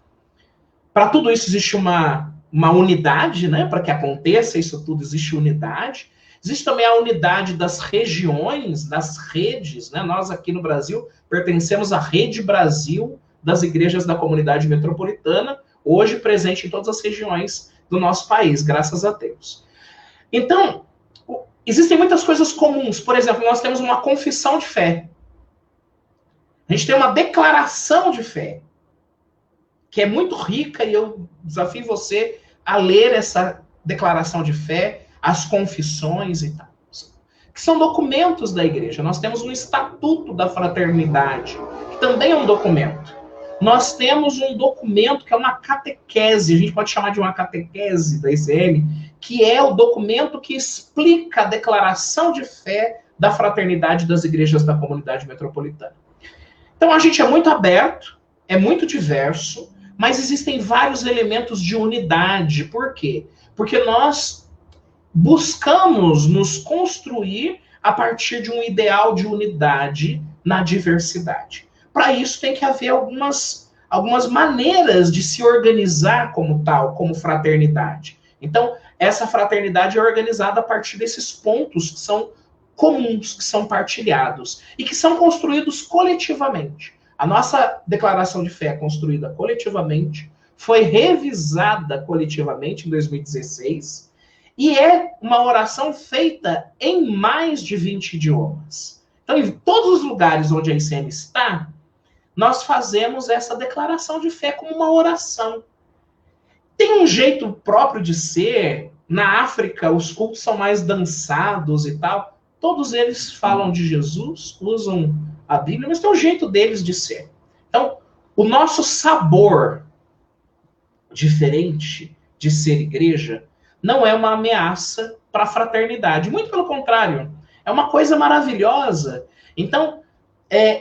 Para tudo isso existe uma unidade, né? Para que aconteça isso tudo existe unidade. Existe também a unidade das regiões, das redes, né? Nós aqui no Brasil pertencemos à Rede Brasil das Igrejas da Comunidade Metropolitana, hoje presente em todas as regiões do nosso país, graças a Deus. Então, existem muitas coisas comuns. Por exemplo, nós temos uma confissão de fé. A gente tem uma declaração de fé, que é muito rica, e eu desafio você a ler essa declaração de fé, as confissões e tal, que são documentos da igreja. Nós temos um Estatuto da Fraternidade, que também é um documento. Nós temos um documento que é uma catequese, a gente pode chamar de uma catequese da ICM, que é o documento que explica a declaração de fé da fraternidade das igrejas da comunidade metropolitana. Então, a gente é muito aberto, é muito diverso, mas existem vários elementos de unidade. Por quê? Porque nós buscamos nos construir a partir de um ideal de unidade na diversidade. Para isso tem que haver algumas maneiras de se organizar como tal, como fraternidade. Então, essa fraternidade é organizada a partir desses pontos que são comuns, que são partilhados e que são construídos coletivamente. A nossa declaração de fé é construída coletivamente, foi revisada coletivamente em 2016 e é uma oração feita em mais de 20 idiomas. Então, em todos os lugares onde a ICM está, nós fazemos essa declaração de fé como uma oração. Tem um jeito próprio de ser. Na África, os cultos são mais dançados e tal. Todos eles falam de Jesus, usam a Bíblia, mas tem um jeito deles de ser. Então, o nosso sabor diferente de ser igreja não é uma ameaça para a fraternidade. Muito pelo contrário, é uma coisa maravilhosa. Então,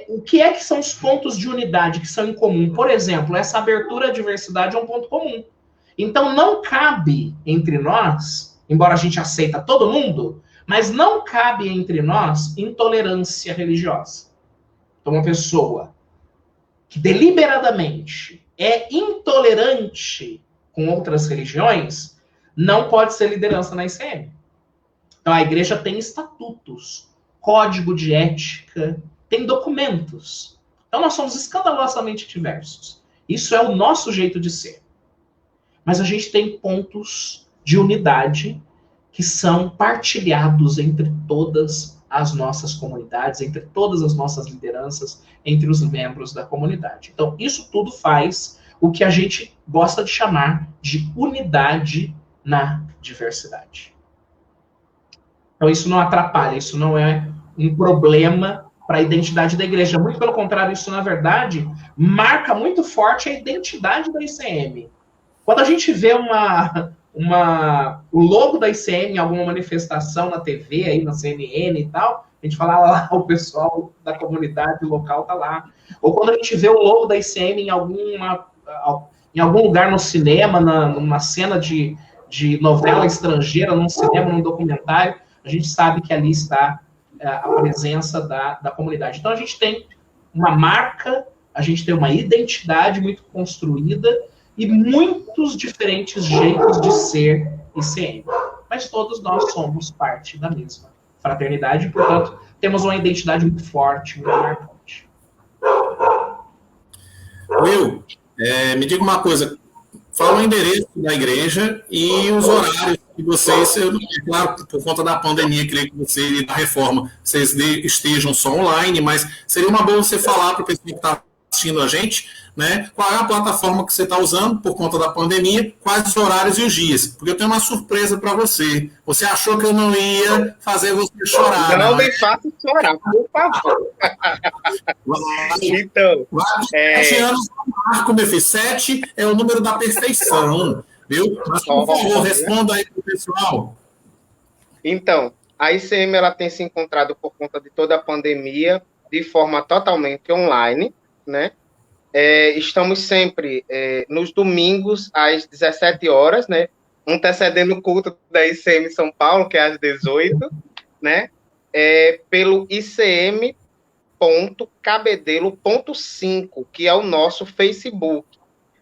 o que é que são os pontos de unidade que são em comum? Por exemplo, essa abertura à diversidade é um ponto comum. Então, não cabe entre nós, embora a gente aceita todo mundo, Mas não cabe entre nós intolerância religiosa. Então, uma pessoa que deliberadamente é intolerante com outras religiões não pode ser liderança na ICM. Então, a igreja tem estatutos, código de ética, tem documentos. Então, nós somos escandalosamente diversos. Isso é o nosso jeito de ser. Mas a gente tem pontos de unidade que são partilhados entre todas as nossas comunidades, entre todas as nossas lideranças, entre os membros da comunidade. Então, isso tudo faz o que a gente gosta de chamar de unidade na diversidade. Então, isso não atrapalha, isso não é um problema para a identidade da igreja. Muito pelo contrário, isso, na verdade, marca muito forte a identidade da ICM. Quando a gente vê o logo da ICM em alguma manifestação na TV, aí na CNN e tal, a gente fala lá, o pessoal da comunidade local tá lá. Ou quando a gente vê o logo da ICM em algum lugar no cinema, numa cena de novela estrangeira, num cinema, num documentário, a gente sabe que ali está a presença da comunidade. Então, a gente tem uma marca, a gente tem uma identidade muito construída e muitos diferentes jeitos de ser ICM. Mas todos nós somos parte da mesma fraternidade, portanto, temos uma identidade muito forte, muito marcante. Will, me diga uma coisa. Fala o endereço da igreja e os horários que vocês, claro, por conta da pandemia, creio que você, da reforma, vocês estejam só online, mas seria uma boa você falar para o pessoal que está assistindo a gente, né, qual é a plataforma que você está usando por conta da pandemia, quais os horários e os dias, porque eu tenho uma surpresa para você. Você achou que eu não ia fazer você chorar. Não me faça chorar, por favor. Então, 7 anos marco, meu filho. 7 é o número da perfeição, viu? Mas, por favor, responda aí para o pessoal. Então, a ICM ela tem se encontrado por conta de toda a pandemia de forma totalmente online, né? Estamos sempre nos domingos às 17 horas, né? Antecedendo o culto da ICM São Paulo, que é às 18, né? Pelo icm.cabedelo.5, que é o nosso Facebook.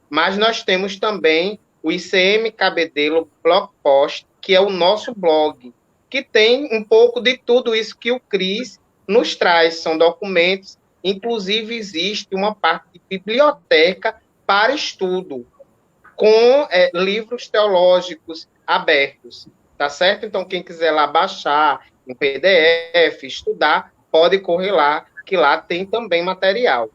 Mas nós temos também o ICM Cabedelo Blog Post, que é o nosso blog, que tem um pouco de tudo isso que o Cris nos traz. São documentos. Inclusive, existe uma parte de biblioteca para estudo, com livros teológicos abertos, tá certo? Então, quem quiser lá baixar em PDF, estudar, pode correr lá, que lá tem também material.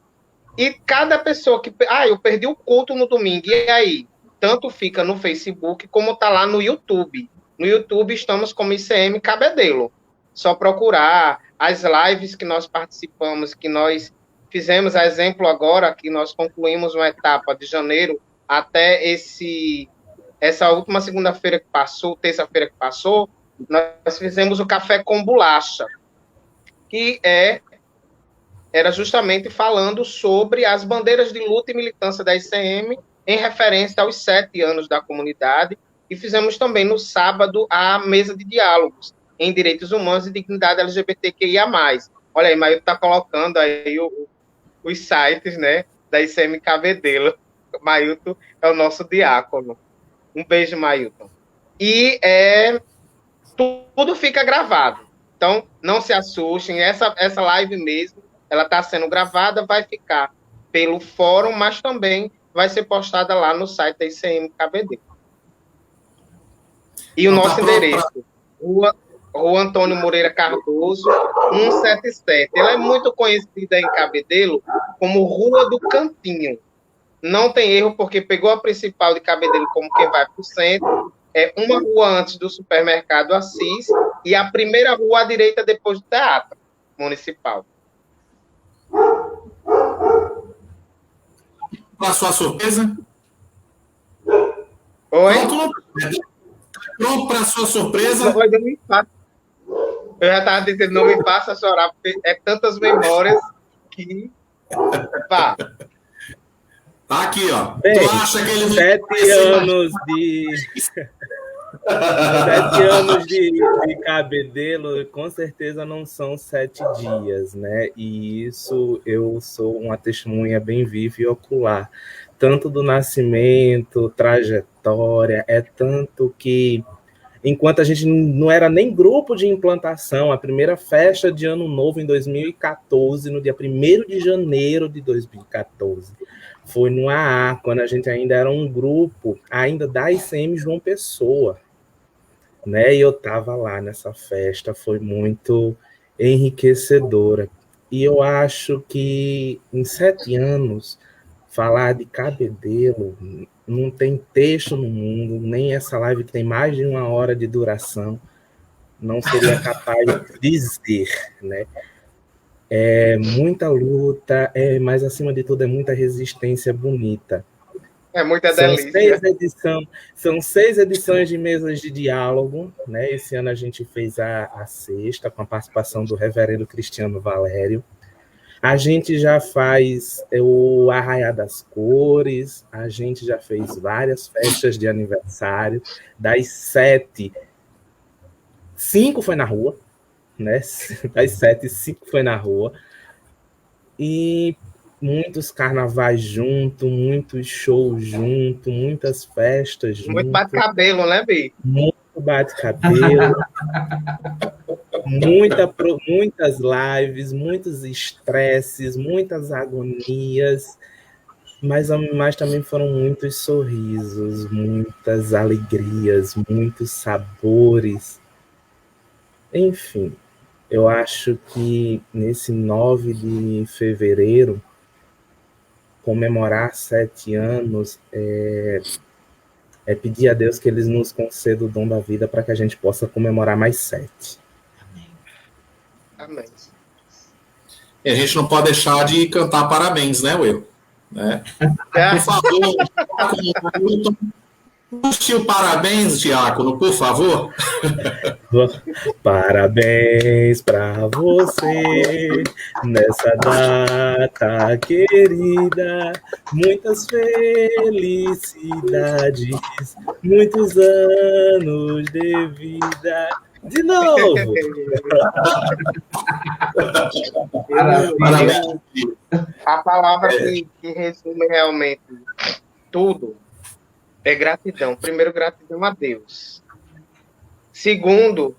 E cada pessoa que... eu perdi o culto no domingo, e aí? Tanto fica no Facebook, como tá lá no YouTube. No YouTube, estamos como ICM Cabedelo. Só procurar as lives que nós participamos, que nós fizemos, a exemplo agora, que nós concluímos uma etapa de janeiro até essa última segunda-feira que passou, terça-feira que passou, nós fizemos o Café com Bolacha, que era justamente falando sobre as bandeiras de luta e militância da ICM em referência aos 7 anos da comunidade, e fizemos também no sábado a mesa de diálogos em direitos humanos e dignidade LGBTQIA+. Olha aí, Mailton está colocando aí os sites, né, da ICM Cabedelo. Mailton é o nosso diácono. Um beijo, Mailton. E tudo fica gravado. Então, não se assustem. Essa live mesmo, ela está sendo gravada, vai ficar pelo fórum, mas também vai ser postada lá no site da ICM Cabedelo. E o nosso endereço, Rua Antônio Moreira Cardoso, 177. Ela é muito conhecida em Cabedelo como Rua do Campinho. Não tem erro, porque pegou a principal de Cabedelo como quem vai para o centro, é uma rua antes do supermercado Assis, e a primeira rua à direita depois do Teatro Municipal. Qual a sua surpresa? Oi? Pronto para a sua surpresa? Eu já estava dizendo, não me faça chorar, porque é tantas memórias que... Vá. Tá aqui, ó. Bem, tu acha que ele 7 anos de... 7 anos de cabedelo, com certeza não são 7 dias, né? E isso eu sou uma testemunha bem viva e ocular, tanto do nascimento, trajetória, é tanto que, enquanto a gente não era nem grupo de implantação, a primeira festa de Ano Novo em 2014, no dia 1º de janeiro de 2014, foi no AA, quando a gente ainda era um grupo, ainda da ICM João Pessoa, né? E eu estava lá nessa festa, foi muito enriquecedora. E eu acho que em 7 anos, falar de cabedelo, não tem texto no mundo, nem essa live que tem mais de 1 hora de duração, não seria capaz de dizer, né? É muita luta, mas acima de tudo é muita resistência bonita. É muita delícia. São 6 edições de mesas de diálogo, né? Esse ano a gente fez a 6ª, com a participação do reverendo Cristiano Valério. A gente já faz o Arraiá das Cores, a gente já fez várias festas de aniversário. Das 7, 5 foi na rua, né? Das 7, 5 foi na rua. E muitos carnavais junto, muitos shows junto, muitas festas junto. Muito bate-cabelo, né, Bi? Muito bate-cabelo. Muitas lives, muitos estresses, muitas agonias, mas também foram muitos sorrisos, muitas alegrias, muitos sabores. Enfim, eu acho que nesse 9 de fevereiro, comemorar 7 anos é pedir a Deus que Ele nos conceda o dom da vida para que a gente possa comemorar mais 7. Amém. E a gente não pode deixar de cantar parabéns, né, Will? Né? Por favor, puxe o parabéns, Diácono, por favor. Parabéns para você nessa data querida, muitas felicidades, muitos anos de vida. De novo! Parabéns. A palavra que resume realmente tudo é gratidão. Primeiro, gratidão a Deus. Segundo,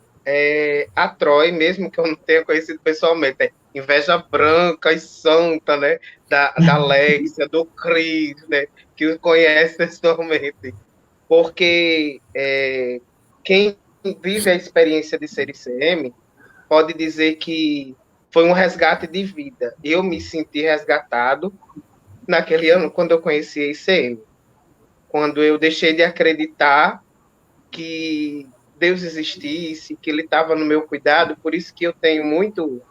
a Troy, mesmo que eu não tenha conhecido pessoalmente, é inveja branca e santa, né? Da Alexia, do Cris, né? Que o conhece pessoalmente. Porque quem vive a experiência de ser ICM pode dizer que foi um resgate de vida. Eu me senti resgatado naquele ano quando eu conheci a ICM. Quando eu deixei de acreditar que Deus existisse, que Ele estava no meu cuidado, por isso que eu tenho muito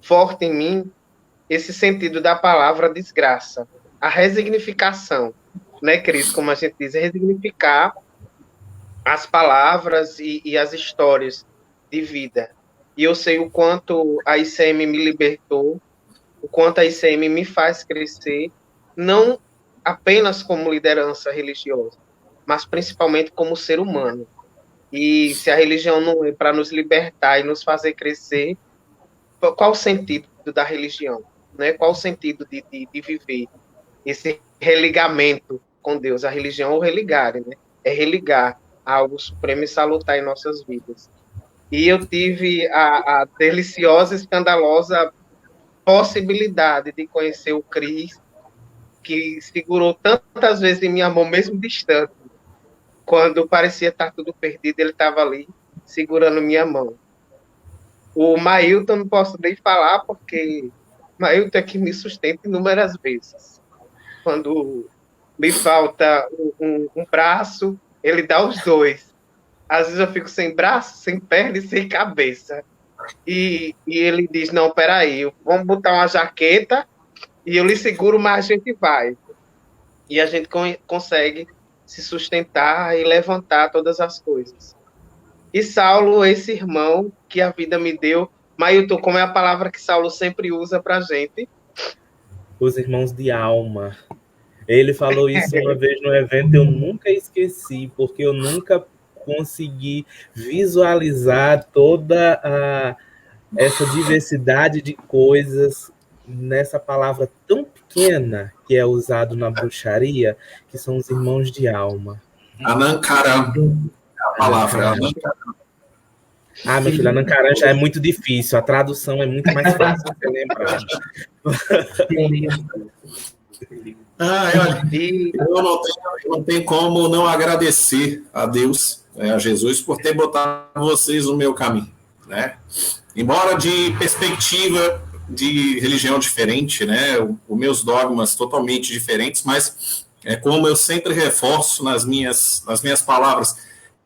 forte em mim esse sentido da palavra desgraça, a resignificação, né, Cris? Como a gente diz, resignificar as palavras e as histórias de vida. E eu sei o quanto a ICM me libertou, o quanto a ICM me faz crescer, não apenas como liderança religiosa, mas principalmente como ser humano. E se a religião não é para nos libertar e nos fazer crescer, qual o sentido da religião? Né? Qual o sentido de viver esse religamento com Deus? A religião é o religar, né? É religar a algo supremo e salutar em nossas vidas. E eu tive a deliciosa, escandalosa possibilidade de conhecer o Cris, que segurou tantas vezes em minha mão, mesmo distante. Quando parecia estar tudo perdido, ele estava ali, segurando minha mão. O Mailton, não posso nem falar, porque Mailton é que me sustenta inúmeras vezes. Quando me falta um braço, ele dá os dois. Às vezes eu fico sem braço, sem perna e sem cabeça. E ele diz, não, peraí, vamos botar uma jaqueta e eu lhe seguro, mas a gente vai. E a gente consegue se sustentar e levantar todas as coisas. E Saulo, esse irmão que a vida me deu, Mailton, como é a palavra que Saulo sempre usa pra gente? Os irmãos de alma. Ele falou isso uma vez no evento, eu nunca esqueci, porque eu nunca conseguir visualizar toda essa diversidade de coisas nessa palavra tão pequena que é usado na bruxaria, que são os irmãos de alma. Anancaram, a palavra. Anancaram. Meu filho, Anancaran já é muito difícil, a tradução é muito mais fácil de ser lembrado. Olha, eu não tenho como não agradecer a Deus, a Jesus, por ter botado vocês no meu caminho, né? Embora de perspectiva de religião diferente, né? Os meus dogmas totalmente diferentes, mas é como eu sempre reforço nas minhas palavras,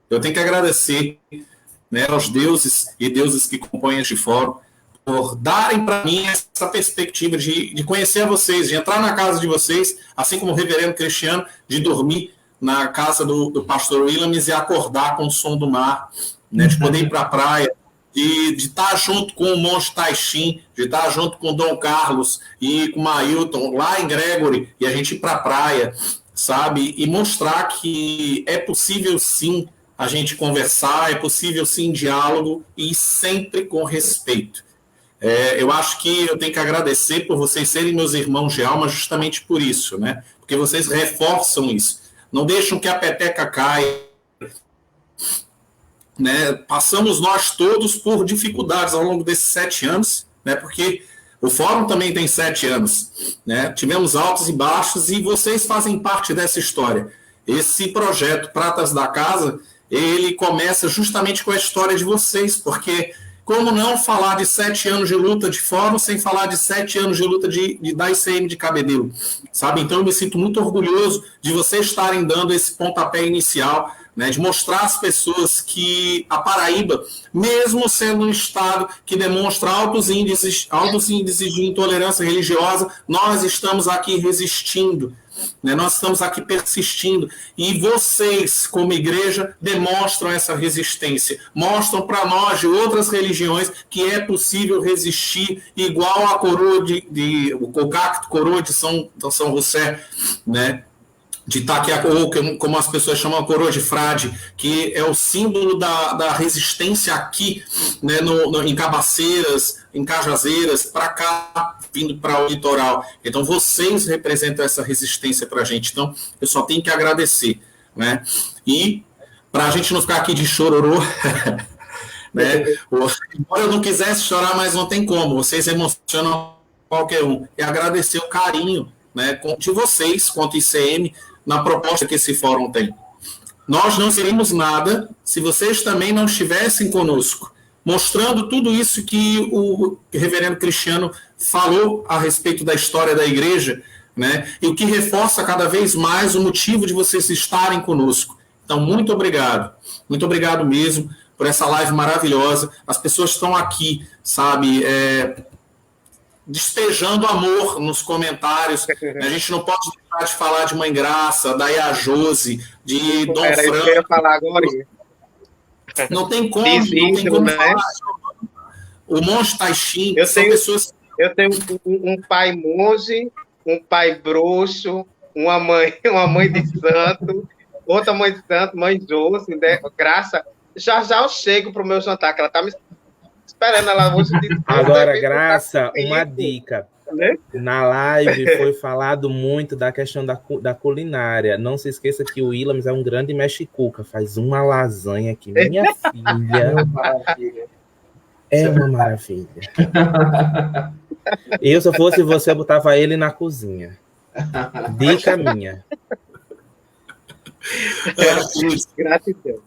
eu tenho que agradecer, né, aos deuses e deuses que compõem este fórum, por darem para mim essa perspectiva de conhecer vocês, de entrar na casa de vocês, assim como o reverendo Cristiano, de dormir na casa do pastor Williams e acordar com o som do mar, né, de poder ir para a praia, de estar junto com o monge Taixim, de estar junto com o Dom Carlos e com o Mailton, lá em Gregory, e a gente ir para a praia, sabe? E mostrar que é possível, sim, a gente conversar, é possível, sim, diálogo, e sempre com respeito. Eu acho que eu tenho que agradecer por vocês serem meus irmãos de alma justamente por isso, né? Porque vocês reforçam isso. Não deixam que a peteca caia, né? Passamos nós todos por dificuldades ao longo desses 7 anos, né? Porque o Fórum também tem 7 anos, né? Tivemos altos e baixos e vocês fazem parte dessa história. Esse projeto Pratas da Casa, ele começa justamente com a história de vocês, porque como não falar de 7 anos de luta de Fórum sem falar de 7 anos de luta da ICM de Cabedelo, sabe? Então eu me sinto muito orgulhoso de vocês estarem dando esse pontapé inicial, né, de mostrar às pessoas que a Paraíba, mesmo sendo um estado que demonstra altos índices de intolerância religiosa, nós estamos aqui resistindo, né, nós estamos aqui persistindo, e vocês, como igreja, demonstram essa resistência, mostram para nós de outras religiões que é possível resistir igual a coroa o cacto coroa de São José, né, de Itaquiaca, ou como as pessoas chamam, a coroa de frade, que é o símbolo da resistência aqui, né, em Cabaceiras, em Cajazeiras, para cá, vindo para o litoral. Então, vocês representam essa resistência para a gente. Então, eu só tenho que agradecer, né? E, para a gente não ficar aqui de chororô, né? Embora eu não quisesse chorar, mas não tem como. Vocês emocionam qualquer um. E agradecer o carinho, né, de vocês, quanto ICM, na proposta que esse fórum tem. Nós não seríamos nada se vocês também não estivessem conosco, mostrando tudo isso que o reverendo Cristiano falou a respeito da história da igreja, né, e o que reforça cada vez mais o motivo de vocês estarem conosco. Então, muito obrigado mesmo por essa live maravilhosa. As pessoas estão aqui, sabe, despejando amor nos comentários. A gente não pode deixar de falar de Mãe Graça, da Iajose, de Dom Franco. Isso que eu ia falar agora. Não tem como, não tem como, né, falar. O monge Taixim, pessoas... Eu tenho um pai monge, um pai bruxo, uma mãe de santo, outra mãe de santo, mãe Jose, né? Graça. Já eu chego pro meu jantar, que ela tá me esperando ela hoje. Agora, Graça, uma dica. Né? Na live foi falado muito da questão da culinária. Não se esqueça que o Williams é um grande mexicuca. Faz uma lasanha aqui. Minha filha. É uma maravilha. Eu, se eu fosse você, eu botava ele na cozinha. Dica minha. Gratidão.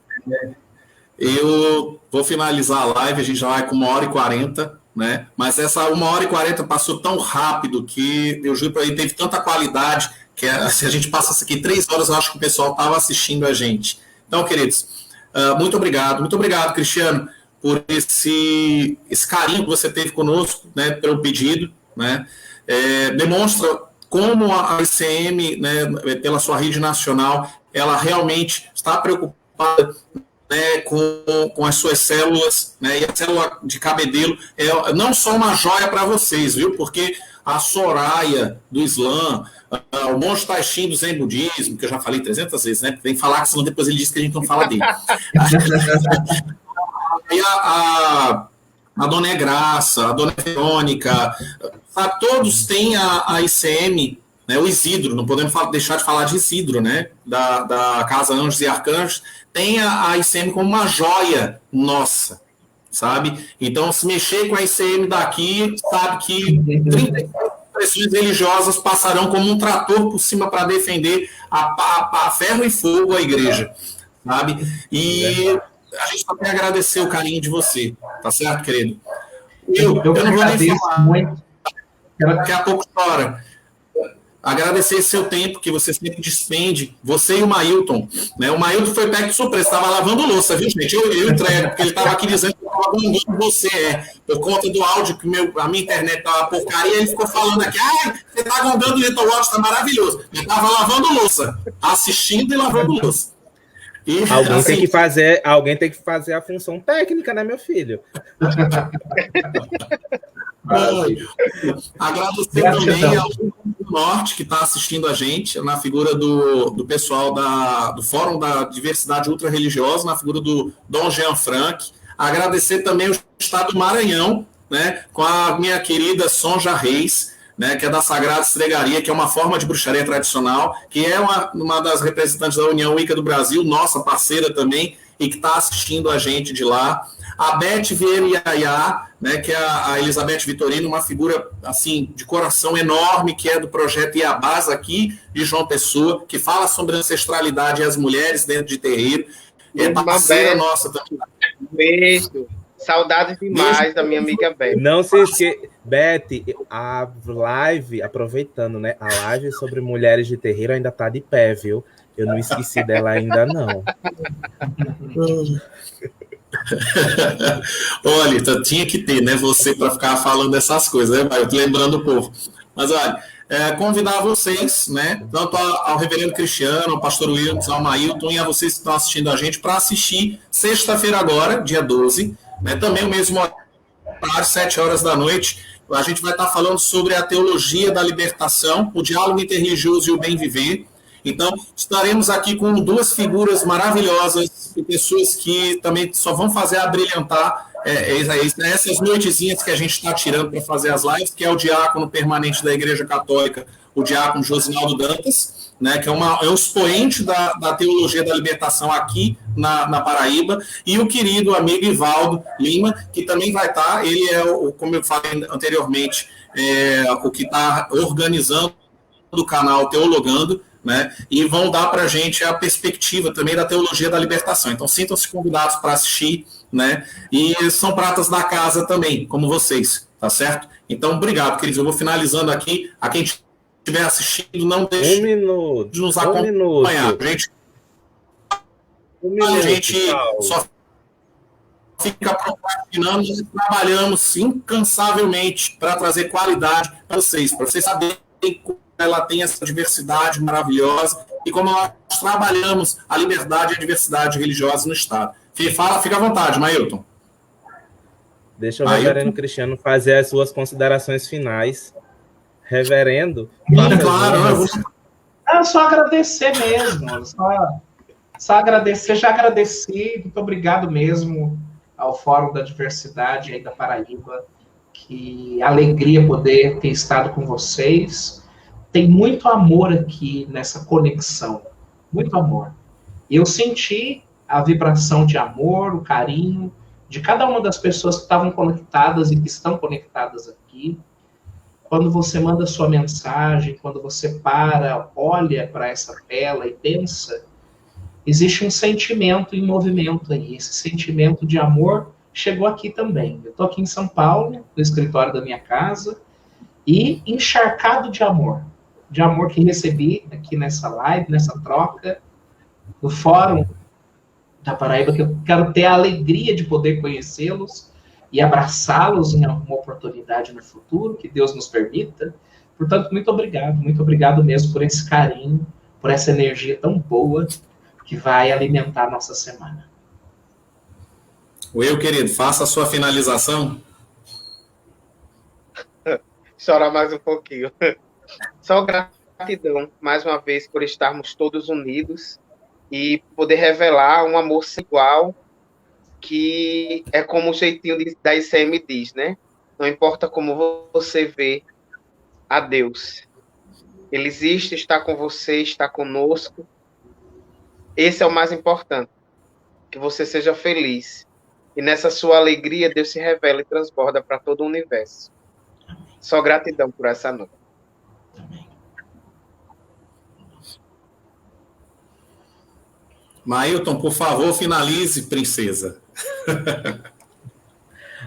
Eu vou finalizar a live, a gente já vai com 1h40, né? Mas essa 1h40 passou tão rápido que eu juro para ele, teve tanta qualidade que se a gente passasse aqui 3 horas, eu acho que o pessoal estava assistindo a gente. Então, queridos, muito obrigado, Cristiano, por esse carinho que você teve conosco, né, pelo pedido, né? Demonstra como a ICM, né, pela sua rede nacional, ela realmente está preocupada né, com as suas células, né, e a célula de cabedelo é não só uma joia para vocês, viu? Porque a Soraya do Islã, o Monge Taishin do Zen Budismo, que eu já falei 300 vezes, né? Vem falar, senão depois ele diz que a gente não fala dele. E a Dona Graça, a Dona Verônica, todos têm a ICM, né, o Isidro, não podemos deixar de falar de Isidro, né, da Casa Anjos e Arcanjos, tem a ICM como uma joia nossa, sabe? Então, se mexer com a ICM daqui, sabe que 30 expressões religiosas passarão como um trator por cima para defender a ferro e fogo a igreja, sabe? E a gente só tem a agradecer o carinho de você, tá certo, querido? Eu não vou nem falar muito. Daqui a pouco chora. Agradecer esse seu tempo que você sempre despende, você e o Mailton, né? O Mailton foi pego de surpresa, estava lavando louça, viu, gente? Eu entrego, porque ele estava aqui dizendo que estava abandonando você, por conta do áudio, que a minha internet estava porcaria, ele ficou falando aqui, você está gondando o Little Watch, está maravilhoso. Ele estava lavando louça, assistindo e lavando louça. E, alguém, assim, alguém tem que fazer a função técnica, né, meu filho? Agradecer também ao Norte que está assistindo a gente, na figura do pessoal do Fórum da Diversidade Ultra-Religiosa, na figura do Dom Jean Frank. Agradecer também o Estado do Maranhão, né, com a minha querida Sonja Reis, né, que é da Sagrada Estregaria, que é uma forma de bruxaria tradicional, que é uma das representantes da União Wicca do Brasil, nossa parceira também, e que está assistindo a gente de lá. A Beth Vieira Iaiá, né, que é a Elizabeth Vitorino, uma figura assim de coração enorme, que é do projeto Iabás aqui de João Pessoa, que fala sobre ancestralidade e as mulheres dentro de terreiro. É parceira nossa também. Beijo. Saudades demais da minha amiga Beth. Não se esqueça, Beth, a live, aproveitando, né? A live sobre mulheres de terreiro ainda tá de pé, viu? Eu não esqueci dela ainda, não. Olha, tinha que ter, né? Você para ficar falando essas coisas, né? Eu tô lembrando o povo. Mas olha, convidar vocês, né? Tanto ao reverendo Cristiano, ao pastor Wilson, ao Mailton e a vocês que estão assistindo a gente, para assistir sexta-feira agora, dia 12, né, também o mesmo horário, 7 horas da noite, a gente vai estar falando sobre a teologia da libertação, o diálogo interreligioso e o bem viver. Então, estaremos aqui com duas figuras maravilhosas, pessoas que também só vão fazer abrilhantar essas noitezinhas que a gente está tirando para fazer as lives, que é o diácono permanente da Igreja Católica, o diácono Josinaldo Dantas, né, que é um expoente da teologia da libertação aqui na Paraíba, e o querido amigo Ivaldo Lima, que também vai estar, ele é, como eu falei anteriormente, o que está organizando o canal Teologando, né, e vão dar para a gente a perspectiva também da teologia da libertação. Então, sintam-se convidados para assistir, né, e são pratas da casa também, como vocês, tá certo? Então, obrigado, queridos. Eu vou finalizando aqui. A quem estiver assistindo, não deixe de nos acompanhar. A gente só fica procrastinando e trabalhamos incansavelmente para trazer qualidade para vocês saberem como ela tem essa diversidade maravilhosa e como nós trabalhamos a liberdade e a diversidade religiosa no Estado. Fica à vontade, Mailton. Deixa o reverendo Cristiano fazer as suas considerações finais. Reverendo? Claro. Só agradecer mesmo. Só agradecer, já agradeci. Muito obrigado mesmo ao Fórum da Diversidade aí da Paraíba. Que alegria poder ter estado com vocês. Tem muito amor aqui nessa conexão. Muito amor. Eu senti a vibração de amor, o carinho de cada uma das pessoas que estavam conectadas e que estão conectadas aqui. Quando você manda sua mensagem, quando você olha para essa tela e pensa, existe um sentimento em movimento aí. Esse sentimento de amor chegou aqui também. Eu estou aqui em São Paulo, no escritório da minha casa, e encharcado de amor que recebi aqui nessa live, nessa troca, no Fórum da Paraíba, que eu quero ter a alegria de poder conhecê-los e abraçá-los em alguma oportunidade no futuro, que Deus nos permita. Portanto, muito obrigado mesmo por esse carinho, por essa energia tão boa que vai alimentar a nossa semana. Will, querido, faça a sua finalização. Chorar mais um pouquinho. Só gratidão, mais uma vez, por estarmos todos unidos e poder revelar um amor sem igual, que é como o jeitinho da ICM diz, né? Não importa como você vê a Deus. Ele existe, está com você, está conosco. Esse é o mais importante. Que você seja feliz. E nessa sua alegria, Deus se revela e transborda para todo o universo. Só gratidão por essa noite. Mailton, por favor, finalize, princesa.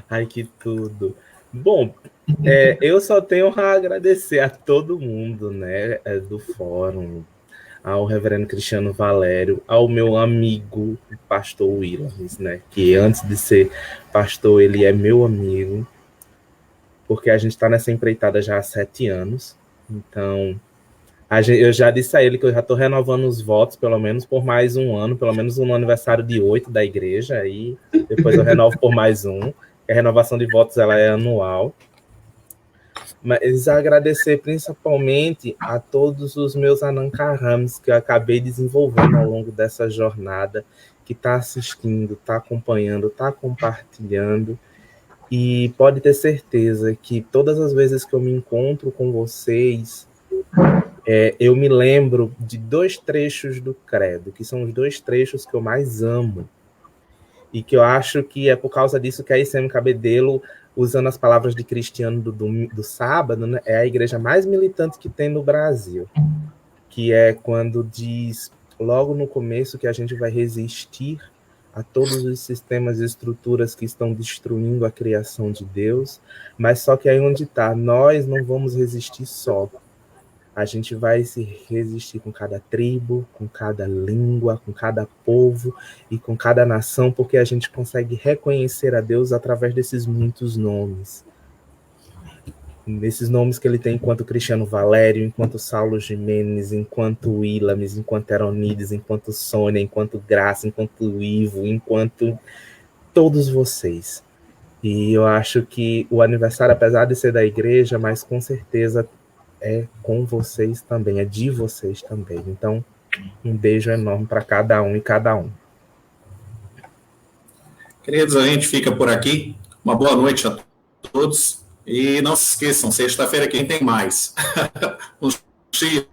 Ai, que tudo. Bom, eu só tenho a agradecer a todo mundo, né, do fórum, ao reverendo Cristiano Valério, ao meu amigo, pastor Williams, né, que antes de ser pastor, ele é meu amigo, porque a gente está nessa empreitada já há 7 anos, então eu já disse a ele que eu já estou renovando os votos, pelo menos por mais um ano, pelo menos no aniversário de 8 da igreja, aí depois eu renovo por mais um. A renovação de votos ela é anual. Mas agradecer principalmente a todos os meus Anankarams que eu acabei desenvolvendo ao longo dessa jornada, que está assistindo, está acompanhando, está compartilhando. E pode ter certeza que todas as vezes que eu me encontro com vocês, eu me lembro de 2 trechos do Credo, que são os 2 trechos que eu mais amo. E que eu acho que é por causa disso que a ICM Cabedelo, usando as palavras de Cristiano do sábado, né, é a igreja mais militante que tem no Brasil. Que é quando diz, logo no começo, que a gente vai resistir a todos os sistemas e estruturas que estão destruindo a criação de Deus, mas só que aí onde está, nós não vamos resistir só. A gente vai se resistir com cada tribo, com cada língua, com cada povo e com cada nação, porque a gente consegue reconhecer a Deus através desses muitos nomes. Nesses nomes que ele tem enquanto Cristiano Valério, enquanto Saulo Jimenez, enquanto Williams, enquanto Eronides, enquanto Sônia, enquanto Graça, enquanto Ivo, enquanto todos vocês. E eu acho que o aniversário, apesar de ser da igreja, mas com certeza é com vocês também, é de vocês também. Então, um beijo enorme para cada um e cada um. Queridos, a gente fica por aqui. Uma boa noite a todos. E não se esqueçam, sexta-feira quem tem mais. Um cheiro.